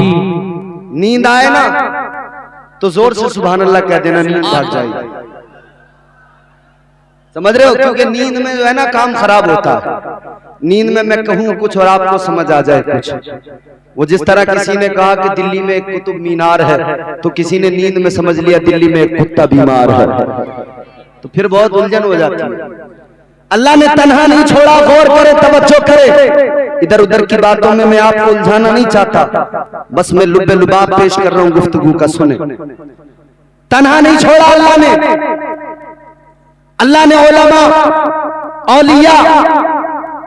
Speaker 1: नींद आए ना तो जोर से सुभान अल्लाह कह देना, नींद भाग जाएगी। समझ रहे हो? क्योंकि नींद में जो है ना काम खराब होता है। नींद में मैं कहूँ कुछ और आपको समझ आ जाए कुछ। वो जिस तरह किसी ने कहा कि दिल्ली में एक कुतुब मीनार है, तो किसी ने नींद में समझ लिया दिल्ली में एक कुत्ता बीमार है, तो फिर बहुत उलझन हो जाती है। अल्लाह ने तन्हा नहीं छोड़ा। गौर करे, तवज्जो करे, इधर उधर की बातों में मैं आपको उलझाना नहीं चाहता, बस मैं लुब्बे लुबाब पेश कर रहा हूँ, गुफ्तगू का सुने। तन्हा नहीं छोड़ा अल्लाह ने। अल्लाह ने उलमा, औलिया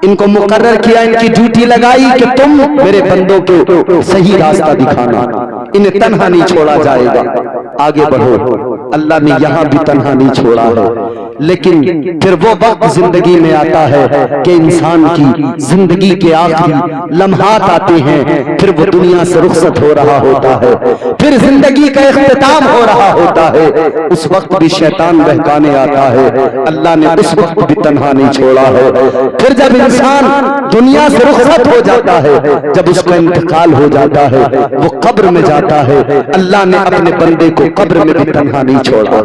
Speaker 1: इनको मुकर्रर किया, इनकी ड्यूटी लगाई कि तुम मेरे बंदों को सही रास्ता दिखाना, इन्हें तन्हा नहीं छोड़ा जाएगा। आगे बढ़ो। अल्लाह ने यहां भी तन्हा नहीं छोड़ा है, लेकिन फिर वो वक्त जिंदगी में आता है कि इंसान की जिंदगी के आखिरी लम्हात आते हैं, फिर वो दुनिया से रुखसत हो रहा होता है, फिर जिंदगी का इख्तिताम हो रहा होता है। उस वक्त भी शैतान बहकाने आता है। अल्लाह ने उस वक्त भी तन्हा नहीं छोड़ा है। फिर जब इंसान दुनिया से रुखसत हो जाता है, जब उसका इंतकाल हो जाता है, वो कब्र में जाता है, अल्लाह ने अपने बंदे को कब्र में भी तन्हा नहीं छोड़ा।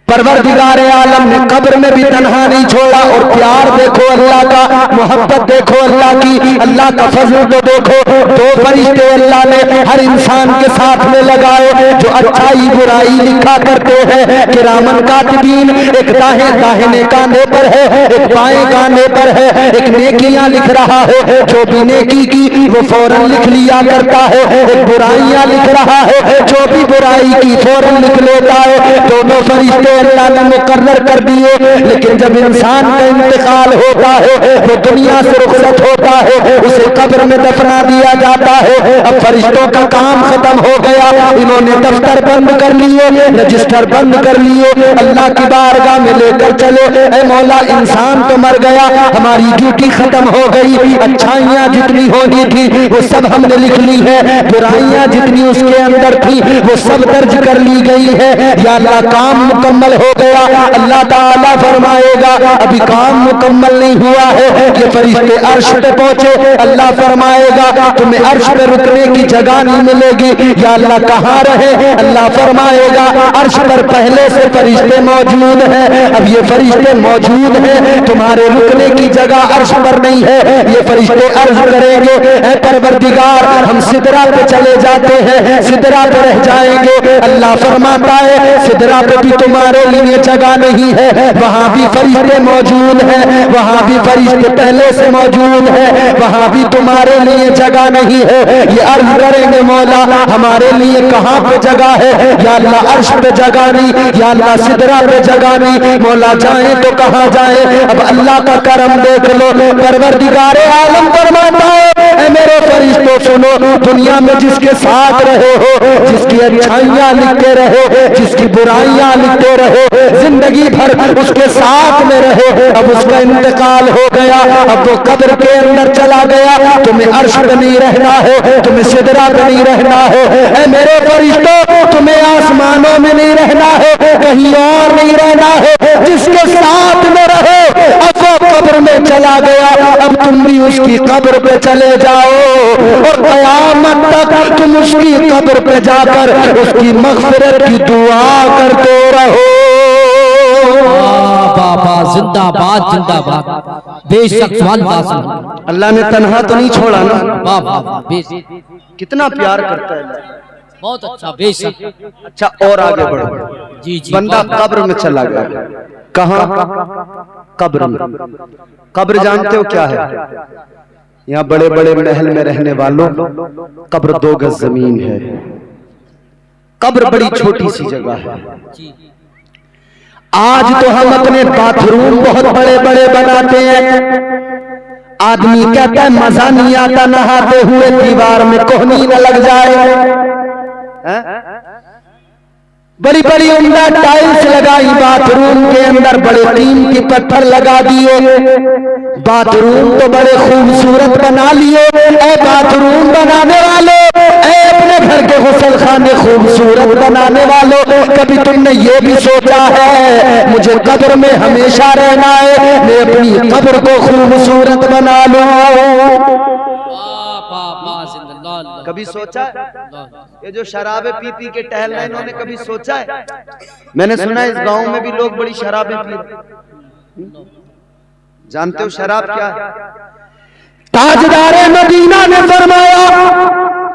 Speaker 1: परवरदिगार आलम ने कब्र में भी तन्हा नहीं छोड़ा। और प्यार देखो अल्लाह का, मोहब्बत देखो अल्लाह की, अल्लाह का फजल को देखो। दो फरिश्ते अल्लाह ने हर इंसान के साथ में लगाए जो अच्छाई बुराई लिखा करते हैं। किरामन कातिबीन, एक दाहिने कांधे पर है, एक बाएं कांधे पर है, एक नेकियां लिख रहा है, जो भी नेकी की वो फौरन लिख लिया करता है, एक बुराइयां लिख रहा है, जो भी बुराई की फौरन लिख लेता है। दोनों फरिश्ते
Speaker 3: फरिश्ते अल्लाह ने मुकर्रर कर दिए, लेकिन जब इंसान का इंतकाल होता है, वो दुनिया से रुखसत होता है, उसे कब्र में दफना दिया जाता है। अब फरिश्तों का काम खत्म हो गया, इन्होंने दफ्तर बंद कर लिए, रजिस्टर बंद कर लिए, अल्लाह की बारगाह में लेकर चले, ऐ मौला इंसान तो मर गया, हमारी ड्यूटी खत्म हो गई, अच्छाइयां जितनी होनी थी वो सब हमने लिख ली है, बुराइयां जितनी उसके अंदर थी वो सब दर्ज कर ली गई है, या अल्लाह काम मुकम्मल हो गया। अल्लाह ताला फरमाएगा अभी काम मुकम्मल नहीं हुआ है। ये फरिश्ते अर्श पे पहुंचे, अल्लाह फरमाएगा तुम्हें अर्श पे रुकने की जगह नहीं मिलेगी, या अल्लाह कहाँ रहे? अल्लाह फरमाएगा अर्श पर पहले से फरिश्ते मौजूद हैं, अब ये फरिश्ते मौजूद हैं, तुम्हारे रुकने की जगह अर्श पर नहीं है। ये फरिश्ते अर्ज करेंगे ऐ परवरदिगार हम सिदरा पे चले जाते हैं, सिदरा पे रह जाएंगे। अल्लाह फरमाता है सिदरा पे भी तुम्हारे लिए जगह नहीं है, वहां भी फरिश्ते मौजूद हैं, वहां भी फरिश्ते पहले से मौजूद हैं, वहां भी तुम्हारे लिए जगह नहीं है। ये अर्ज करेंगे मौला हमारे लिए कहां पे जगह है? या अल्लाह अर्श पे जगह नहीं, या अल्लाह सिदरा पे जगह नहीं, मौला जाए तो कहां जाए? अब अल्लाह का करम देख लो, परवरदिगारे आलम फरमाता है ऐ मेरे फरिश्तों सुनो, दुनिया में जिसके साथ रहे हो, जिसकी अच्छाइयां लिखते रहे, जिसकी बुराइयां लिखते रहे, जिंदगी भर उसके साथ में रहे, अब उसका इंतकाल हो गया, अब वो कब्र के अंदर चला गया, तुम्हें अर्श पे नहीं रहना है, तुम्हें सिदरा पे नहीं रहना है। ऐ मेरे फरिश्तों तुम्हें आसमानों में नहीं रहना है, कहीं और नहीं रहना है, जिसके साथ में रहे अब वो कब्र में चला गया, अब तुम भी उसकी कब्र पे चले जाओ और कयामत तक तुम उसकी कब्र पे जाकर उसकी मग़फ़िरत की दुआ करते रहो।
Speaker 2: बाबा जिंदाबाद जिंदाबाद, बेशक सुभान
Speaker 3: अल्लाह ने तन्हा तो नहीं छोड़ा ना,
Speaker 2: बाबा बेशक,
Speaker 3: कितना प्यार करता है,
Speaker 2: बहुत अच्छा बेशक।
Speaker 3: अच्छा और आगे बढ़ो।
Speaker 2: जी जी
Speaker 3: बंदा कब्र में चला गया, कहाँ? कब्र में। कब्र जानते हो क्या है? यहाँ बड़े बड़े महल में रहने वालों कब्र 2 गज जमीन है। कब्र बड़ी छोटी सी जगह है। आज तो हम अपने बाथरूम बहुत बड़े बड़े बनाते हैं, आदमी कहता है मजा नहीं आता नहाते हुए, दीवार में कोहनी न लग जाए, बड़ी बड़ी उम्दा टाइल्स लगाई बाथरूम के अंदर, बड़े कीमती पत्थर लगा दिए, बाथरूम तो बड़े खूबसूरत बना लिए। ऐ बाथरूम बनाने वालों, ऐ अपने घर के गुसल खाने खूबसूरत बनाने वालों, कभी तुमने ये भी सोचा है मुझे कब्र में हमेशा रहना है, मैं अपनी कब्र को खूबसूरत बना लूं? कभी सोचा है? ये जो शराबे पी पी के टहल रहे हैं इन्होंने कभी सोचा है? मैंने सुना है इस गांव में भी लोग बड़ी शराबें पी, जानते हो शराब क्या है? ताजदारे मदीना ने फरमाया,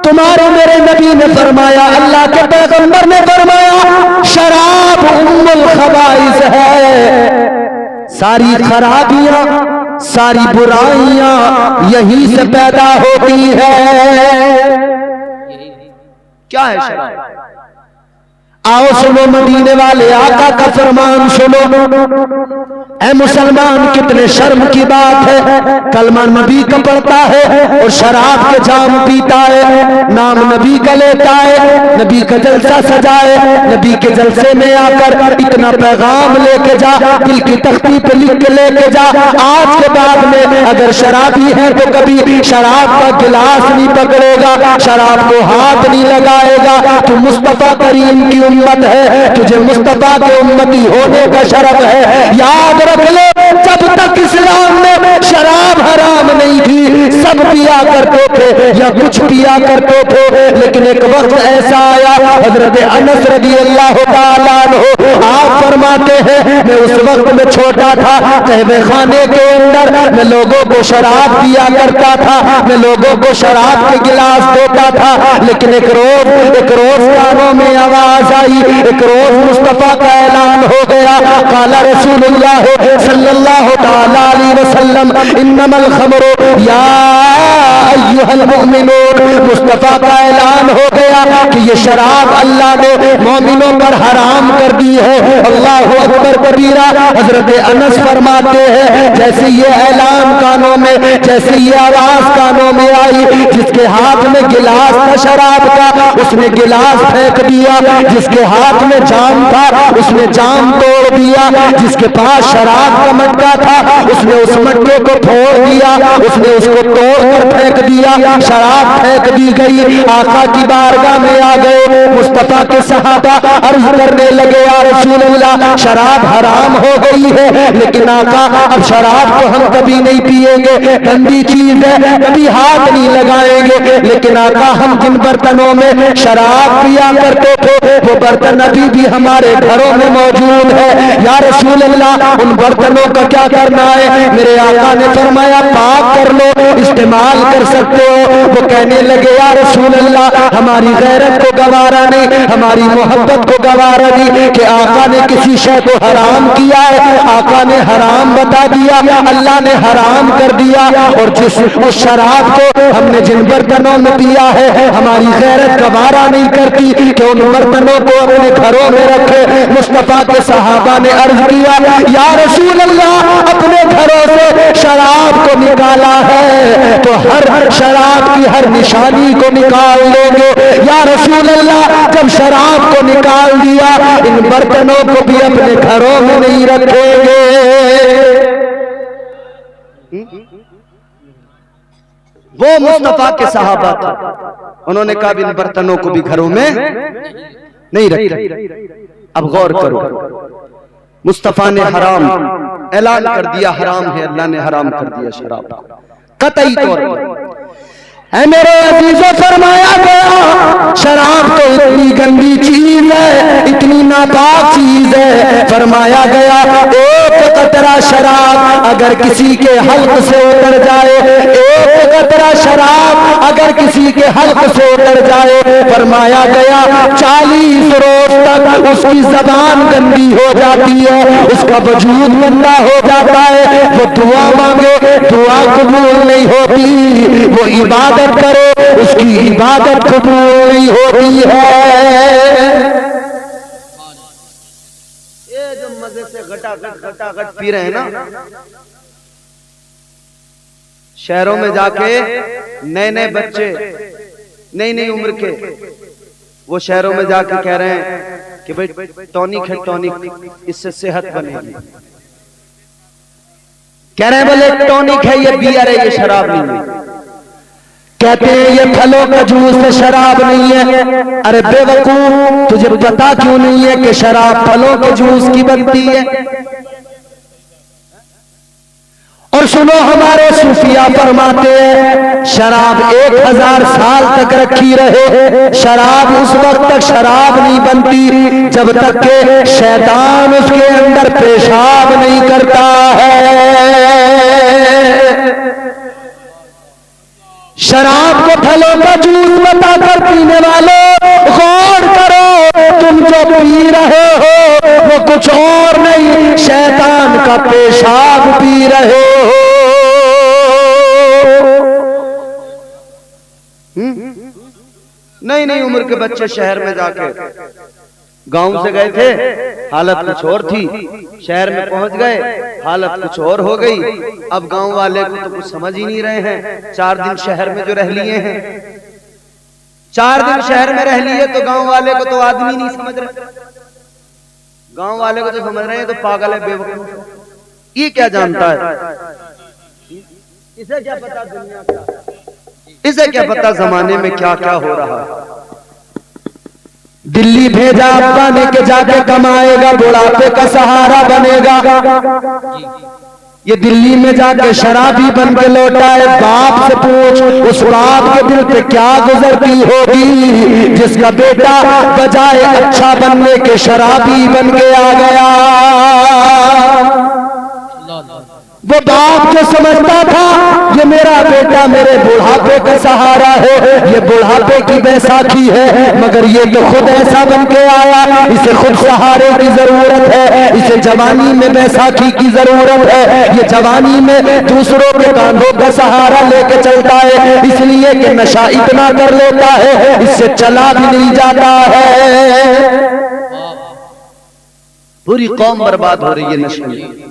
Speaker 3: तुम्हारे मेरे नबी ने फरमाया, अल्लाह के पैगंबर ने फरमाया शराब उम्मुल खबाइस है, सारी खराबियां सारी बुराइयां यहीं से पैदा होती है। क्या है शराब? आओ सुनो मदीने वाले आका का फरमान सुनो, ऐ मुसलमान कितने शर्म की बात है, कलमा नबी का पढ़ता है और शराब के जाम पीता है, नाम नबी का लेता है, नबी का जलसा सजाए, नबी के जलसे में आकर इतना पैगाम लेके जा, दिल की तख्ती पे लिख के लेके जा। आज के बाद में अगर शराबी है तो कभी शराब का गिलास नहीं पकड़ेगा, शराब को हाथ नहीं लगाएगा। तू मुस्तफा करीम की उम्मत है, तुझे मुस्तफा के उम्मती होने का शरफ है। याद रख ले, जब तक इस्लाम में शराब हराम नहीं थी सब पिया करते थे या कुछ पिया करते थे, लेकिन एक वक्त ऐसा आया, हजरत अनस रज़ी अल्लाह तआला अन्हु आप फरमाते हैं मैं उस वक्त में छोटा था, कहवे खाने के अंदर मैं लोगों को शराब पिया करता था, मैं लोगों को शराब के गिलास देता था, लेकिन एक रोज कानों में आवाज आई, एक रोज मुस्तफा का ऐलान हो गया, काला रसूलुल्लाह सल्लल्लाहु तआला अलैहि वसल्लम इन्नमल खमरु या अय्युहल मुमिनून, मुस्तफा का ऐलान हो गया कि ये शराब अल्लाह ने मोमिनों पर हराम कर दी है। अल्लाह अकबर कबीरा। हजरत अनस फरमाते हैं जैसे ये ऐलान कानों में, जैसे ये आवाज कानों में आई, जिसके हाथ में गिलास था शराब का उसने गिलास फेंक दिया, जिसके हाथ में जाम था उसने जाम तोड़ दिया, जिसके पास शराब का मटका था उसने उस मटके को फोड़ दिया, उसने उसको तोड़ कर फेंक दिया, शराब फेंक दी गई। आका की बारगाह में आ गए मुस्तफा के सहाबा, अर्ज करने लगे या रसूल अल्लाह शराब हराम हो गई है, लेकिन आका अब शराब तो हम कभी नहीं पिएंगे, गंदी चीज है, कभी हाथ नहीं लगाएंगे। लेकिन आका हम जिन बर्तनों में शराब पिया करते थे वो बर्तन अभी भी हमारे घरों में मौजूद है, या रसूल अल्लाह उन बर्तनों का क्या करना है? मेरे आका ने फरमाया पाक कर लो, इस्तेमाल कर सकते हो। वो कहने लगे या रसूल अल्लाह हमारी गैरत को गवारा नहीं, हमारी मोहब्बत को गवारा नहीं कि आका ने किसी शय को हराम किया है, आका ने हराम बता दिया, अल्लाह ने हराम कर दिया। और जिस उस शराब को हमने जिन बर्तनों में पिया है हमारी गैरत गवारा नहीं करती कि उन बर्तनों को अपने घरों में रखे। मुस्तफा के सहाबा ने अर्ज किया या रसूल अल्लाह अपने घरों से शराब को निकाला है तो हर शराब की हर निशानी को निकाल लेंगे। या रसूल अल्लाह जब शराब को निकाल दिया इन बर्तनों को भी अपने घरों में नहीं रखेंगे।
Speaker 1: वो मुस्तफा के सहाबा थे, उन्होंने कहा इन बर्तनों को भी घरों में नहीं रखे। अब गौर करो, मुस्तफा ने हराम ऐलान कर दिया, हराम है, अल्लाह ने हराम कर दिया शराब कतई तौर पर।
Speaker 3: है मेरे अजीजों फरमाया गया शराब तो इतनी गंदी चीज है, इतनी नापाक चीज है। फरमाया गया एक कतरा शराब अगर किसी के हल्क से उतर जाए, एक कतरा शराब अगर किसी के हल्क से उतर जाए, फरमाया गया 40 रोज तक उसकी जबान गंदी हो जाती है, उसका वजूद गंदा हो जाता है। वो दुआ मांगे दुआ कबूल नहीं होती, वो इबादत करे उसकी इबादत कबूल नहीं होती है।
Speaker 1: ये जो मजे से घटाघट पी रहे हैं ना, शहरों में जाके नए नए बच्चे नई नई उम्र के वो शहरों में जाके कह रहे हैं कि भाई टॉनिक है, टॉनिक इससे सेहत बनेगी। कह रहे हैं बोले टॉनिक है, ये बियर है, ये शराब नहीं है।
Speaker 3: कहते हैं ये फलों का जूस है, शराब नहीं है। अरे बेवकूफ तुझे पता क्यों नहीं है कि शराब फलों के जूस की बनती है? और सुनो हमारे सूफिया फरमाते हैं शराब 1000 साल तक रखी रहे, शराब उस वक्त तक शराब नहीं बनती जब तक के शैतान उसके अंदर पेशाब नहीं करता है। शराब को फलों का जूस बताकर पीने वालों गौर करो, तुम जो पी रहे हो वो कुछ और नहीं शैतान का पेशाब पी रहे हो।
Speaker 1: नई नई उम्र के बच्चे शहर में जाके, गांव से गए थे हालत कुछ और थी, शहर में पहुंच गए हालत कुछ और हो गई। अब गांव वाले को तो कुछ समझ ही नहीं रहे हैं। 4 दिन शहर में जो रह लिए हैं, 4 दिन शहर में रह लिए तो गांव वाले को तो आदमी नहीं समझ रहे, गांव वाले को तो समझ रहे हैं तो पागल है, बेवकूफ। ये क्या जानता है, इसे क्या पता दुनिया का, इसे क्या पता जमाने में क्या क्या हो रहा है।
Speaker 3: दिल्ली भेजा अब्बा ने के जाके कमाएगा, बुढ़ापे का सहारा बनेगा। ये दिल्ली में जाके शराबी बन के लौटा है। बाप से पूछ उस बाप के दिल पे क्या गुजरती होगी जिसका बेटा बजाय अच्छा बनने के शराबी बन के आ गया। वो बाप जो समझता था ये मेरा बेटा मेरे बुढ़ापे का सहारा है, ये बुढ़ापे की बैसाखी है, मगर ये तो खुद ऐसा बन के आया, इसे खुद सहारे की जरूरत है, इसे जवानी में बैसाखी की जरूरत है। ये जवानी में दूसरों के कांधों का सहारा लेके चलता है, इसलिए कि नशा इतना कर लेता है इससे चला भी नहीं जाता है।
Speaker 1: पूरी कौम बर्बाद हो रही है नशे में।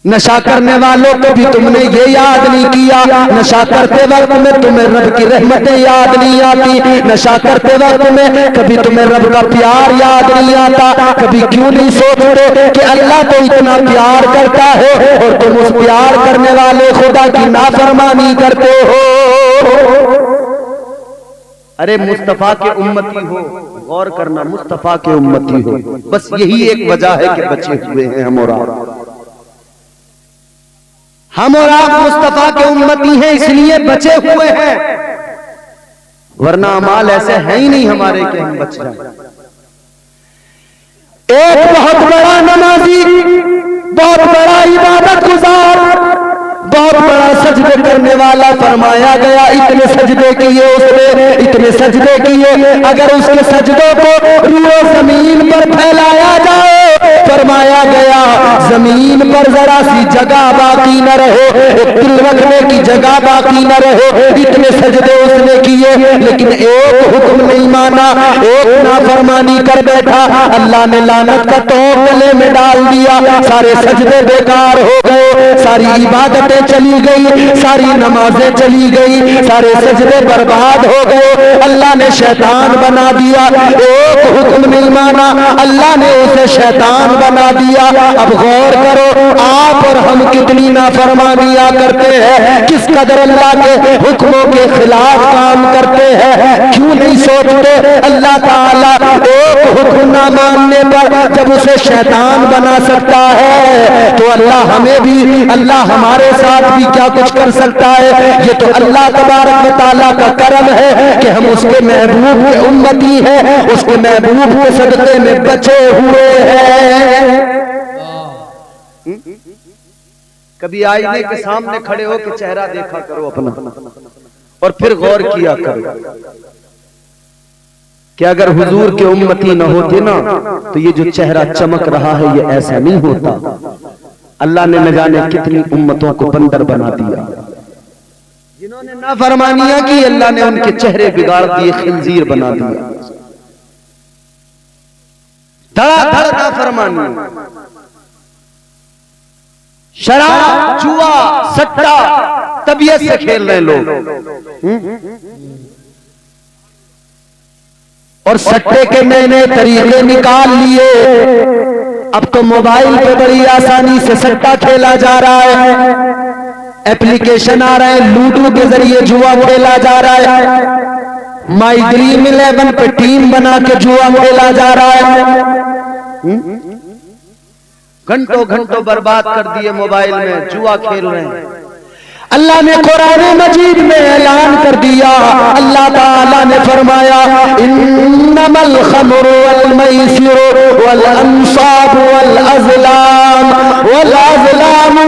Speaker 3: नशा करने वालों को भी तुमने ये याद नहीं किया, नशा करते वक्त में तुम्हें रब की रहमतें याद नहीं आती, नशा करते वक्त में कभी तुम्हें रब का प्यार याद नहीं आता। कभी क्यों नहीं सोचते कि अल्लाह तो इतना प्यार करता है और तुम उस प्यार करने वाले खुदा की नाफरमानी करते हो।
Speaker 1: अरे मुस्तफा के उम्मती हो, गौर करना, मुस्तफा के उम्मती हो, बस यही एक वजह है कि बचे हुए हैं हम और आप मुस्तफा के उम्मती हैं इसलिए बचे हुए हैं, वरना अमाल ऐसे है ही नहीं हमारे कि हम बच जाएं।
Speaker 3: एक बहुत बड़ा नमाजी, बहुत बड़ा इबादत गुजार, बहुत बड़ा सजदे करने वाला फरमाया गया, इतने सजदे किए उसने, इतने सजदे किए, अगर उसके सजदों को रूए जमीन पर फैलाया जाए, फरमाया गया जमीन पर जरा सी जगह बाकी न रहे, एक दिल रखने की जगह बाकी न रहे। इतने सजदे उसने किए लेकिन एक हुक्म नहीं माना, एक नाफरमानी कर बैठा, अल्लाह ने लानत का तोप गले में डाल दिया, सारे सजदे बेकार हो गए, सारी इबादतें चली गई, सारी नमाजें चली गई, सारे सजदे बर्बाद हो गए। अल्लाह ने शैतान बना दिया, एक हुक्म नहीं माना, अल्लाह ने उसे शैतान बना दिया। अब गौर करो, आप और हम कितनी नाफरमानियां करते हैं, किस कदर अल्लाह के हुक्मों के खिलाफ काम करते हैं। क्यों नहीं सोचते अल्लाह ताला एक हुक्म ना मानने पर जब उसे शैतान बना सकता है तो अल्लाह हमें भी, अल्लाह हमारे साथ भी क्या कुछ कर सकता है। ये तो अल्लाह तबारक व तआला का करम है कि हम उसके महबूब के उम्मती हैं, उसके महबूब के सदक़े में बचे हुए हैं।
Speaker 1: कभी आईने के सामने खड़े हो के चेहरा देखा करो अपना और फिर गौर किया करो कि अगर हुजूर के उम्मती न होते ना तो ये जो चेहरा चमक रहा है ये ऐसा नहीं होता। अल्लाह ने न जाने कितनी उम्मतों को बंदर बना दिया, जिन्होंने नाफरमानियां की अल्लाह ने उनके चेहरे बिगाड़ दिए, खिंजीर बना दिया। धड़ाधड़ नाफरमानी, शराब, जुआ, सट्टा, तबीयत से खेल रहे लोग,
Speaker 3: और सट्टे के नए नए तरीके निकाल लिए। अब तो मोबाइल पे बड़ी आसानी से सट्टा खेला जा रहा है, एप्लीकेशन आ रहे हैं, लूडो के जरिए जुआ खेला जा रहा है, माई ड्रीम 11 पे टीम बना के जुआ खेला जा रहा है।
Speaker 1: घंटों घंटों बर्बाद कर दिए मोबाइल में, जुआ खेल रहे हैं।
Speaker 3: अल्लाह ने कुरान मजीद में ऐलान कर दिया, अल्लाह ताला ने फरमाया इन्नमल खमरु वल मैसिरु वल अंसाब वल अज़लाम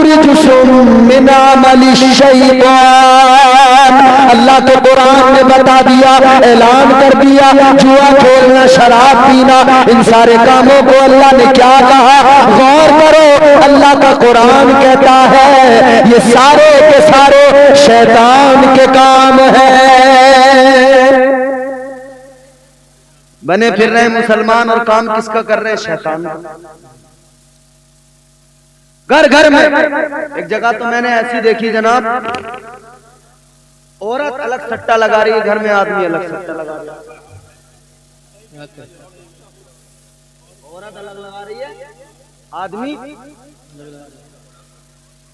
Speaker 3: रिजसुम मिन अमलिश शैतान। अल्लाह के कुरान ने बता दिया, ऐलान कर दिया, जुआ खेलना, शराब पीना, इन सारे कामों को अल्लाह ने क्या कहा, गौर करो। अल्लाह का कुरान कहता है ये सारे के सारे शैतान के काम है।
Speaker 1: बने फिर रहे मुसलमान और काम किसका कर रहे हैं? शैतान। घर घर में एक जगह तो मैंने ऐसी देखी जनाब, औरत अलग सट्टा लगा रही है, घर में आदमी अलग सट्टा लगा रही है। औरत अलग लगा रही है, आदमी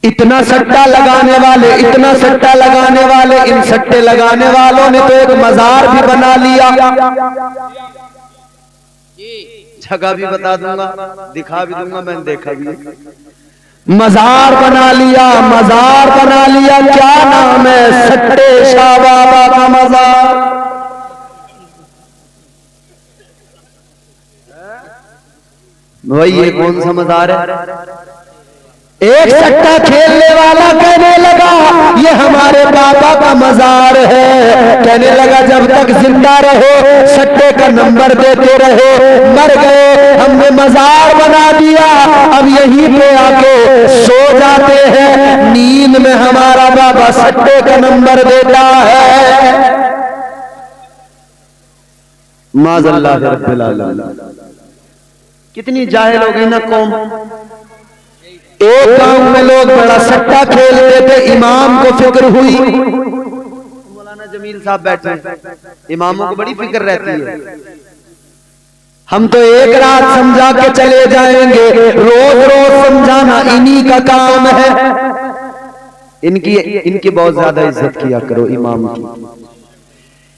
Speaker 3: इतना सट्टा लगाने वाले, इतना सट्टा लगाने वाले, इन सट्टे लगाने वालों ने तो एक मजार भी बना लिया।
Speaker 1: जगह भी बता दूंगा, दिखा भी दूंगा, मैंने देखा भी।
Speaker 3: मजार बना लिया, मजार बना लिया, क्या नाम है? सट्टे शाह बाबा का मजार।
Speaker 1: भाई ये कौन सा मजार है?
Speaker 3: एक सट्टा खेलने वाला कहने लगा ये हमारे बाबा का मजार है। कहने लगा जब तक जिंदा रहो सट्टे का नंबर देते रहो, मर गए हमने मजार बना दिया, अब यहीं पे आके सो जाते हैं, नींद में हमारा बाबा सट्टे का नंबर देता है।
Speaker 1: माज़अल्लाह रब्बिल आलमीन। कितनी जाहिल हो गई ना कौम।
Speaker 3: एक गांव में लोग बड़ा सट्टा खेलते थे, इमाम को फिक्र हुई।
Speaker 1: मौलाना जमील साहब बैठे, इमामों को बड़ी फिक्र रहती है,
Speaker 3: हम तो एक रात समझा के चले जाएंगे, रोज रोज समझाना इन्हीं का काम है।
Speaker 1: इनकी बहुत ज्यादा इज्जत किया करो इमाम की।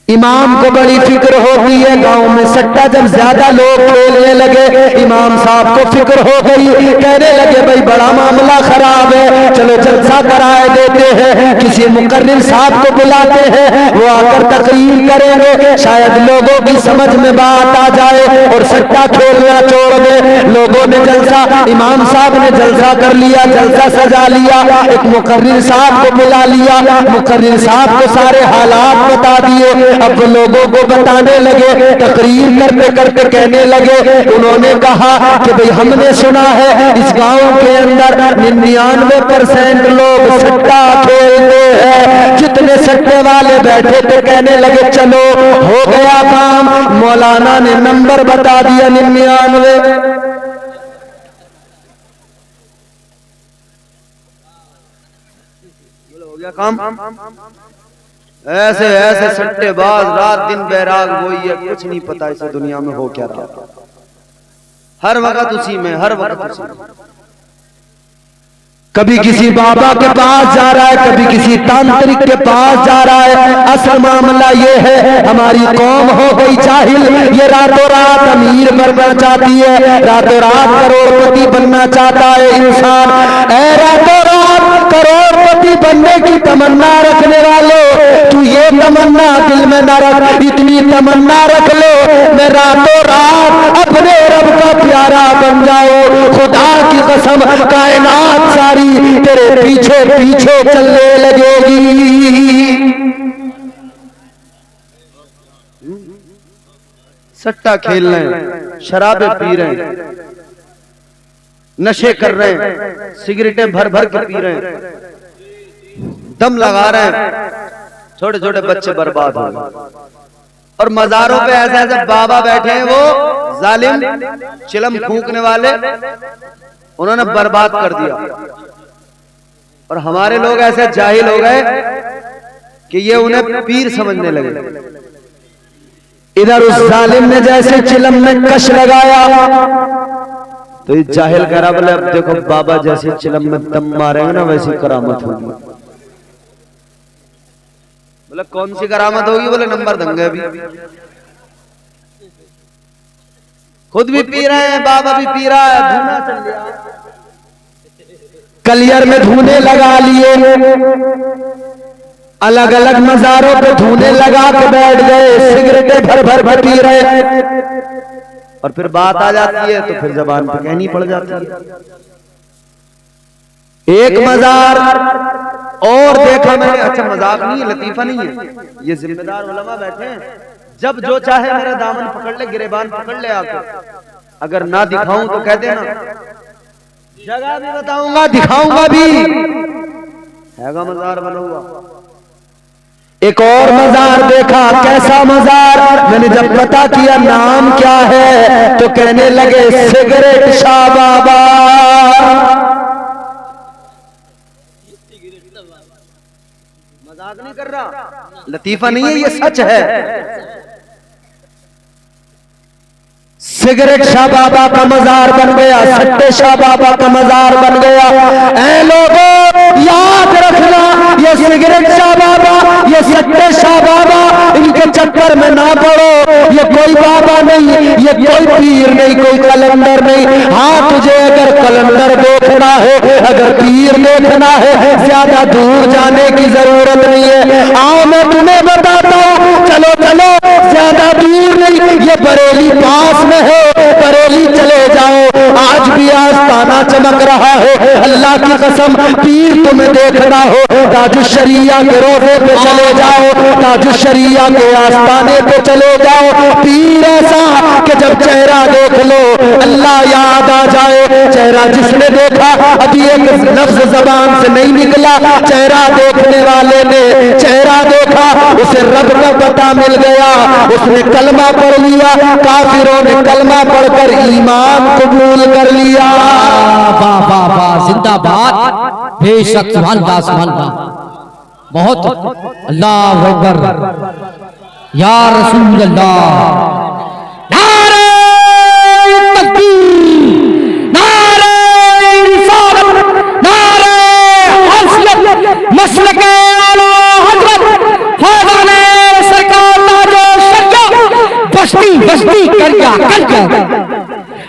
Speaker 3: इमाम को बड़ी फिक्र होती है। गांव में सट्टा जब ज्यादा लोग खेलने लगे, इमाम साहब को फिक्र हो गई, कहने लगे भाई बड़ा मामला खराब है, चलो जलसा कराए देते हैं, किसी मुकर्रिर साहब को बुलाते हैं, वो आकर तकरीर करेंगे, शायद लोगों की समझ में बात आ जाए और सट्टा खेलना छोड़ दे। लोगों ने जलसा, इमाम साहब ने जलसा कर लिया, जलसा सजा लिया, एक मुकर्रिर साहब को बुला लिया, मुकर्रिर साहब को सारे हालात बता दिए। अब लोगों को बताने लगे, तकरीर करते करते कहने लगे, उन्होंने कहा कि भाई हमने सुना है इस गांव के अंदर 99% लोग सट्टा खेलते हैं। जितने सट्टे वाले बैठे थे कहने लगे चलो हो गया काम। मौलाना ने नंबर बता दिया 99।
Speaker 1: हो गया काम। ऐसे ऐसे सट्टेबाज रात दिन बैराग वही है, कुछ नहीं पता इस दुनिया में हो क्या रहा, हर वक्त उसी में, हर वक्त उसी में।
Speaker 3: कभी किसी बाबा के पास जा रहा है, कभी किसी तांत्रिक के पास जा रहा है। असल मामला ये है हमारी कौम हो गई जाहिल, ये रातों रात अमीर बनना चाहती है, रातों रात करोड़पति बनना चाहता है इंसान। रातों रात करोड़पति बनने की तमन्ना रखने वालों, तू ये तमन्ना दिल में न रख, इतनी तमन्ना रख लो मैं रातों रात अपने रब का प्यारा बन जाऊं। खुदा की कसम कायनात सारी तेरे पीछे पीछे चलने लगेगी।
Speaker 1: सट्टा खेल रहे हैं, शराबें पी रहे हैं, नशे कर रहे हैं, सिगरेटें भर भर के पी रहे हैं, दम लगा रहे हैं, छोटे छोटे बच्चे बर्बाद हो गए। और मजारों पे ऐसे ऐसे बाबा बैठे हैं, वो जालिम चिलम फूंकने वाले, उन्होंने बर्बाद कर दिया। और हमारे लोग ऐसे जाहिल हो गए कि ये उन्हें पीर समझने लगे।
Speaker 3: इधर उस जालिम ने जैसे चिलम में कश लगाया
Speaker 1: तो इस जाहिल कह रहा बोले अब देखो बाबा जैसे चिलम में दम मारेंगे ना वैसी करामत होगी। बोले कौन सी करामत होगी? बोले नंबर देंगे अभी। खुद भी पी रहे हैं, बाबा भी पी रहा है, धूना चल गया,
Speaker 3: कलियर में धूने लगा लिए, अलग अलग मजारों पे धूने लगा के बैठ गए, सिगरेटें भर भर भर पी रहे।
Speaker 1: और फिर बात आ जाती है तो फिर जबान पे कहनी पड़ जाती है।
Speaker 3: एक मजार
Speaker 1: और देखा मैंने, अच्छा मजाक नहीं है, लतीफा नहीं है, ये जिम्मेदार उलमा बैठे हैं, जब जो चाहे मेरा दामन पकड़ ले, गिरेबान पकड़ ले आकर, अगर ना दिखाऊं तो कह देना, जगह भी बताऊंगा दिखाऊंगा भी, हैगा मजार बना हुआ।
Speaker 3: एक और मजार देखा, कैसा मजार? मैंने जब पता किया नाम क्या है तो कहने लगे सिगरेट शाह बाबा।
Speaker 1: मजाक नहीं कर रहा, लतीफा नहीं है, ये सच है।
Speaker 3: सिगरेट शाह बाबा का मजार बन गया, सट्टे शाह बाबा का मजार बन गया। ऐ लोगों याद रखना, ये सिगरेट शाह बाबा, ये सट्टे शाह बाबा, इनके चक्कर में ना पड़ो। ये कोई बाबा नहीं, ये कोई पीर नहीं, कोई कलंदर नहीं। हाँ, तुझे अगर कलंदर देखना है, अगर पीर देखना है, ज्यादा दूर जाने की जरूरत नहीं है। आओ मैं तुम्हें बताता हूँ, चलो चलो, ज्यादा दूर नहीं, ये बरेली पास में है, बरेली चले जाओ। आज भी आस्ताना चमक रहा है। अल्लाह की कसम, पीर तुम्हें देखना हो, ताजुश्शरिया के रोज़े पे चले जाओ, ताजुश्शरिया के आस्ताने पे चले जाओ। पीर ऐसा कि जब चेहरा देख लो अल्लाह याद आ जाए। चेहरा जिसने देखा, अभी एक लफ्ज जबान से नहीं निकला, चेहरा देखने वाले ने चेहरा देखा, उसे रब का पता मिल गया, उसने कलमा पढ़ लिया। काफिरों ने कलमा पढ़कर ईमान कबूल कर लिया।
Speaker 2: वाह वाह वाह, जिंदाबाद, बेशक, सुभान अल्लाह, सुभान अल्लाह, बहुत, अल्लाह अकबर, या रसूल अल्लाह। नारे तकबीर, नारे रिसालत, नारे हसरत, मसलके आला हजरत फौजाने सरकार ताजो शक्का, बस्ती बस्ती करया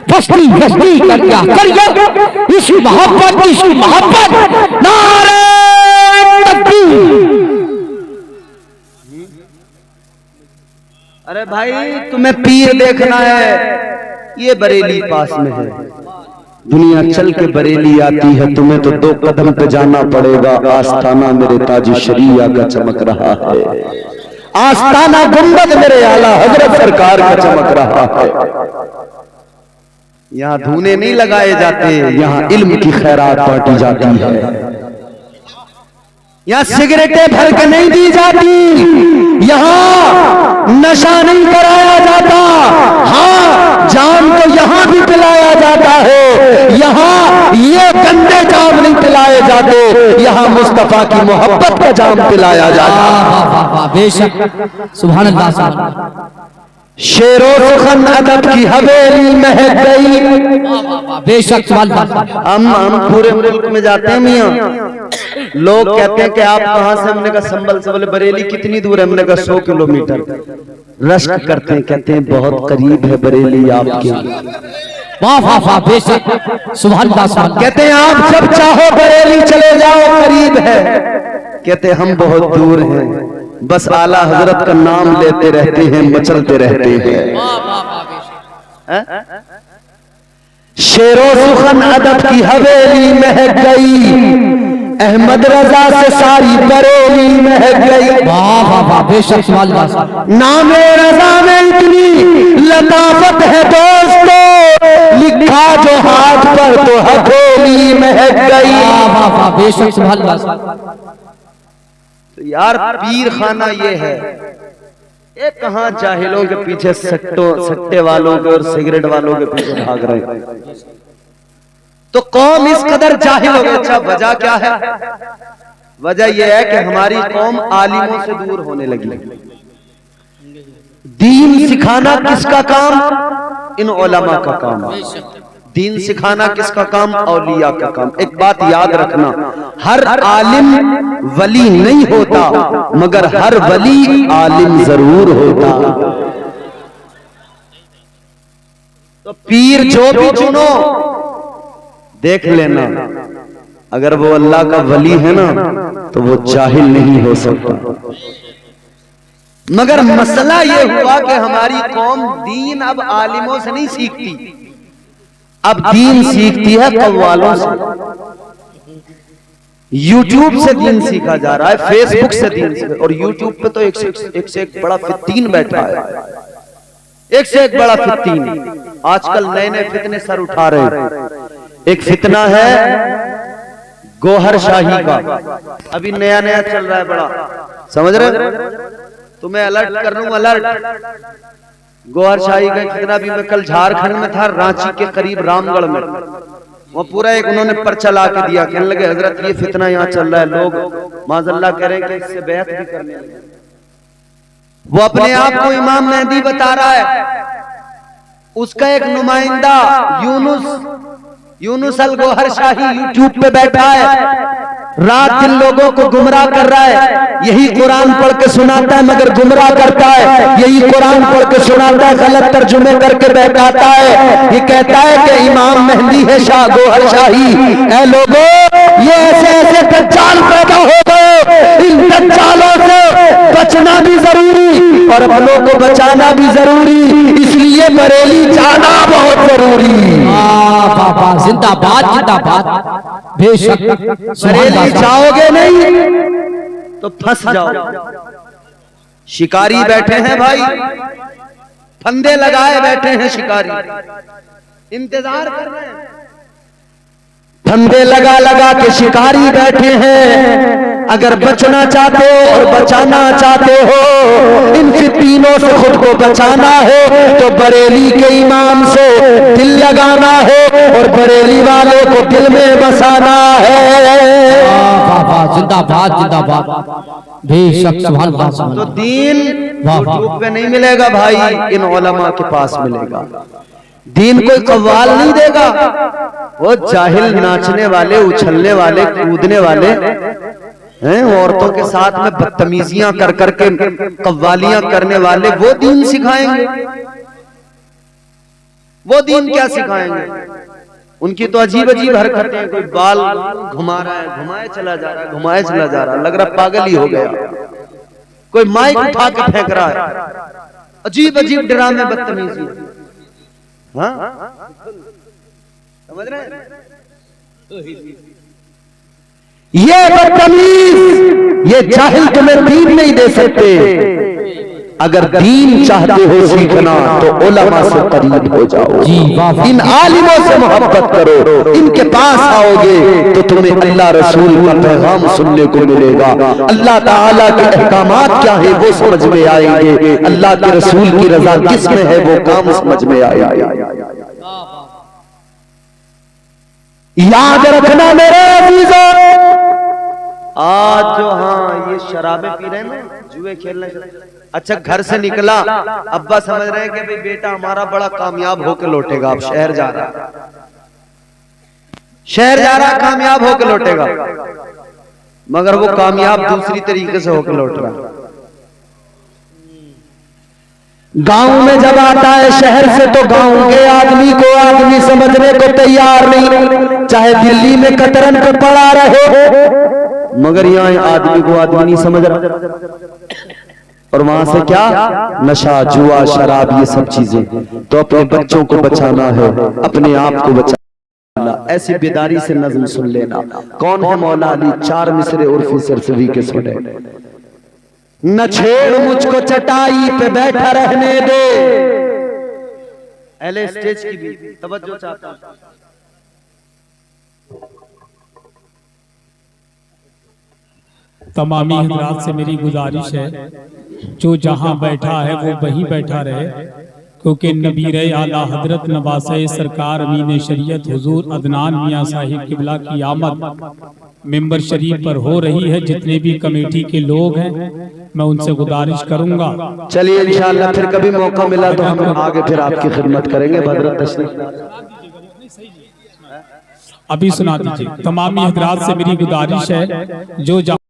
Speaker 2: बस्ती बस्ती करया इसी मोहब्बत, नारे तकबीर।
Speaker 1: अरे भाई, तुम्हें पीर देखना है, ये बरेली पास में है। दुनिया चल के बरेली आती है, तुम्हें तो 2 कदम पे जाना पड़ेगा। आस्थाना मेरे ताजुश्शरिया का चमक रहा है, आस्थाना गुंबद मेरे आला हजरत सरकार का चमक रहा है। यहाँ धूने नहीं लगाए जाते, यहाँ इल्म की खैरात बांटी जाती है। यहाँ सिगरेटें भर के नहीं दी जाती, यहाँ नशा नहीं कराया जाता। हाँ, जाम तो यहाँ भी पिलाया जाता है, यहाँ ये गंदे जाम नहीं पिलाए जाते, यहाँ मुस्तफा की मोहब्बत का जाम पिलाया जाता है।
Speaker 2: बेशक, सुभान अल्लाह, सुभान अल्लाह।
Speaker 3: शेरो सुखन अदब की हवेली महक गई।
Speaker 2: बेशक, सुभान अल्लाह।
Speaker 1: हम पूरे मुल्क में जाते हैं मियाँ, लोग कहते हैं कि आप कहाँ से? हमने कहा संभल से। बोले बरेली कितनी दूर है? हमने कहा 100 किलोमीटर। रश्क करते हैं, कहते हैं बहुत करीब है बरेली आपके।
Speaker 2: वाह वाह वाह, बेशक, सुभान अल्लाह, सुभान अल्लाह।
Speaker 3: कहते हैं आप जब चाहो बरेली चले जाओ, करीब है।
Speaker 1: कहते हम बहुत दूर हैं, बस आला हजरत का नाम लेते रहते हैं, मचलते रहते हैं।
Speaker 3: शेरो सुखन अदब की हवेली महक गई, अहमद रजा से सारी बरेली महक गई।
Speaker 2: वाह वाह वाह, बेशक, सुभान अल्लाह।
Speaker 3: नामे रजा में इतनी लताफत है दोस्तों, लिखा जो हाथ पर तो हथेली महक गई।
Speaker 2: वाह वाह वाह, बेशक, सुभान अल्लाह।
Speaker 1: तो यार, पीर खाना ये है, ये कहाँ जाहिलों के पीछे सट्टे वालों के और सिगरेट वालों के पीछे भाग रहे हैं। तो कौम इस कदर जाहिल हो गई। अच्छा, वजह क्या है? वजह यह है कि हमारी कौम आलिमों से दूर होने लगी। दीन सिखाना किसका काम? इन उलमा का काम। दीन सिखाना किसका काम? औलिया का काम। एक बात याद रखना, हर आलिम वली नहीं होता, मगर हर वली आलिम जरूर होता। तो पीर जो भी चुनो, देख लेना, अगर वो अल्लाह का वली है ना, तो वो जाहिल नहीं हो सकता। मगर मसला ये हुआ कि हमारी कौम दीन अब आलिमों से नहीं सीखती, अब दीन सीखती है कव्वालों से। यूट्यूब से दीन सीखा जा रहा है, फेसबुक से दीन सीखा, और यूट्यूब पे तो एक से एक बड़ा फित्तीन बैठा है, एक से एक बड़ा फित्तीन। आजकल नए नए फितने सर उठा रहे हैं। एक फितना है गोहर शाही का, अभी नया नया चल रहा है, बड़ा, समझ रहे? तुम्हें अलर्ट कर लूं, अलर्ट। गोहर शाही का फितना भी, मैं कल झारखंड में था, रांची के करीब रामगढ़ में, वो पूरा एक उन्होंने पर्चा ला के दिया। कहने लगे हजरत ये फितना यहाँ चल रहा है, लोग माज़अल्लाह कह रहे हैं कि इससे बैत भी करने लगे। वो अपने आप को इमाम मेहदी बता रहा है, उसका एक नुमाइंदा यूनुस अल गोहर शाही यूट्यूब पे बैठा है, रात दिन लोगों को गुमराह कर रहा है। यही कुरान पढ़ के सुनाता है मगर गुमराह करता है, यही कुरान पढ़ के सुनाता है, गलत तर्जुमे करके बैठाता है। ये कहता है कि इमाम मेहदी है शाह गोहर शाही। ऐ लोगों, ये ऐसे ऐसे दज्जाल पैदा हो गए, इन दज्जालों से बचना भी जरूरी और अपनों को बचाना भी जरूरी, इसलिए बरेली जाना बहुत जरूरी।
Speaker 2: बाबा जिंदाबाद जिंदाबाद बेशक
Speaker 1: बरेली जाओगे नहीं तो फंस जाओ। शिकारी बैठे हैं भाई, फंदे लगाए बैठे हैं शिकारी, इंतजार कर रहे हैं।
Speaker 3: फंदे लगा लगा के शिकारी बैठे हैं। अगर बचना चाहते हो और बचाना चाहते हो, इन फितनों से खुद को बचाना है तो बरेली के इमाम से दिल लगाना है और बरेली वालों को दिल में बसाना है।
Speaker 2: जिंदाबाद जिंदाबाद बेशक सुभान अल्लाह।
Speaker 1: तो दीन यूट्यूब पे नहीं मिलेगा भाई, इन उलमा के पास मिलेगा। दीन कोई कव्वाल नहीं देगा, वो जाहिल नाचने वाले, उछलने वाले, कूदने वाले हैं, औरतों के साथ में बदतमीजियां कर करके कव्वालियां करने वाले, वो दीन सिखाएंगे? वो दीन क्या सिखाएंगे? उनकी तो अजीब अजीब हरकतें हैं। कोई बाल घुमा रहा है, घुमाए चला जा रहा है, घुमाए चला जा रहा है, लग रहा पागल ही हो गया। कोई माइक उठा के फेंक रहा है, अजीब अजीब ड्रामे, बदतमीजी। हाँ समझ रहे हैं?
Speaker 3: ये बदतमीज, ये जाहिल तुम्हें दीन नहीं दे सकते। अगर दीन चाहते हो सीखना तो उलमा से करीब हो जाओ, इन आलिमों से मोहब्बत करो। इनके पास आओगे तो तुम्हें अल्लाह रसूल का पैगाम सुनने को मिलेगा। अल्लाह ताला के अहकामात क्या है वो समझ में आएंगे, अल्लाह के रसूल की रजा किसमें है वो काम समझ में आएगा। याद रखना मेरे अजीजों,
Speaker 1: आज जो हाँ ये शराबें पी रहे हैं ना, जुए खेलने, अच्छा घर से निकला, अब्बा समझ रहे हैं कि भाई बेटा हमारा बड़ा कामयाब होकर लौटेगा, अब शहर जा रहा, शहर जा रहा, कामयाब होकर लौटेगा, मगर वो कामयाब दूसरी तरीके से होकर लौट रहा।
Speaker 3: गांव में जब आता है शहर से तो गांव के आदमी को आदमी समझने को तैयार नहीं, चाहे दिल्ली में कतरन पे पड़ा रहे, मगर यहाँ आदमी को आदमी नहीं समझ रहा। और वहां से क्या नशा, जुआ, शराब, ये सब चीजें। तो अपने बच्चों को बचाना है, अपने आप को बचाना। ऐसी बेदारी से नज़्म सुन लेना। कौन है मौला अली? 4 मिसरे उर्फी सरसवी के सुने। न छेड़ मुझको चटाई पे बैठा रहने दे।
Speaker 1: पहले स्टेज की भी तवज्जो चाहता हूं।
Speaker 4: तमामी हजरात से मेरी गुजारिश है, जो जहां बैठा है वो वहीं बैठा रहे, क्योंकि नबीर आला हजरत नवासे सरकार अमीन शरीयत हुजूर अदनान मियां साहिब किबला की आमद मिंबर शरीफ पर हो रही है। जितने भी कमेटी के लोग हैं मैं उनसे गुजारिश करूंगा।
Speaker 3: चलिए इंशाअल्लाह फिर कभी मौका मिला तो हम आगे फिर आपकी खिदमत करेंगे। हजरत तशरीफ
Speaker 4: अभी सुना दीजिए। तमामी हजरात से मेरी गुजारिश है, जो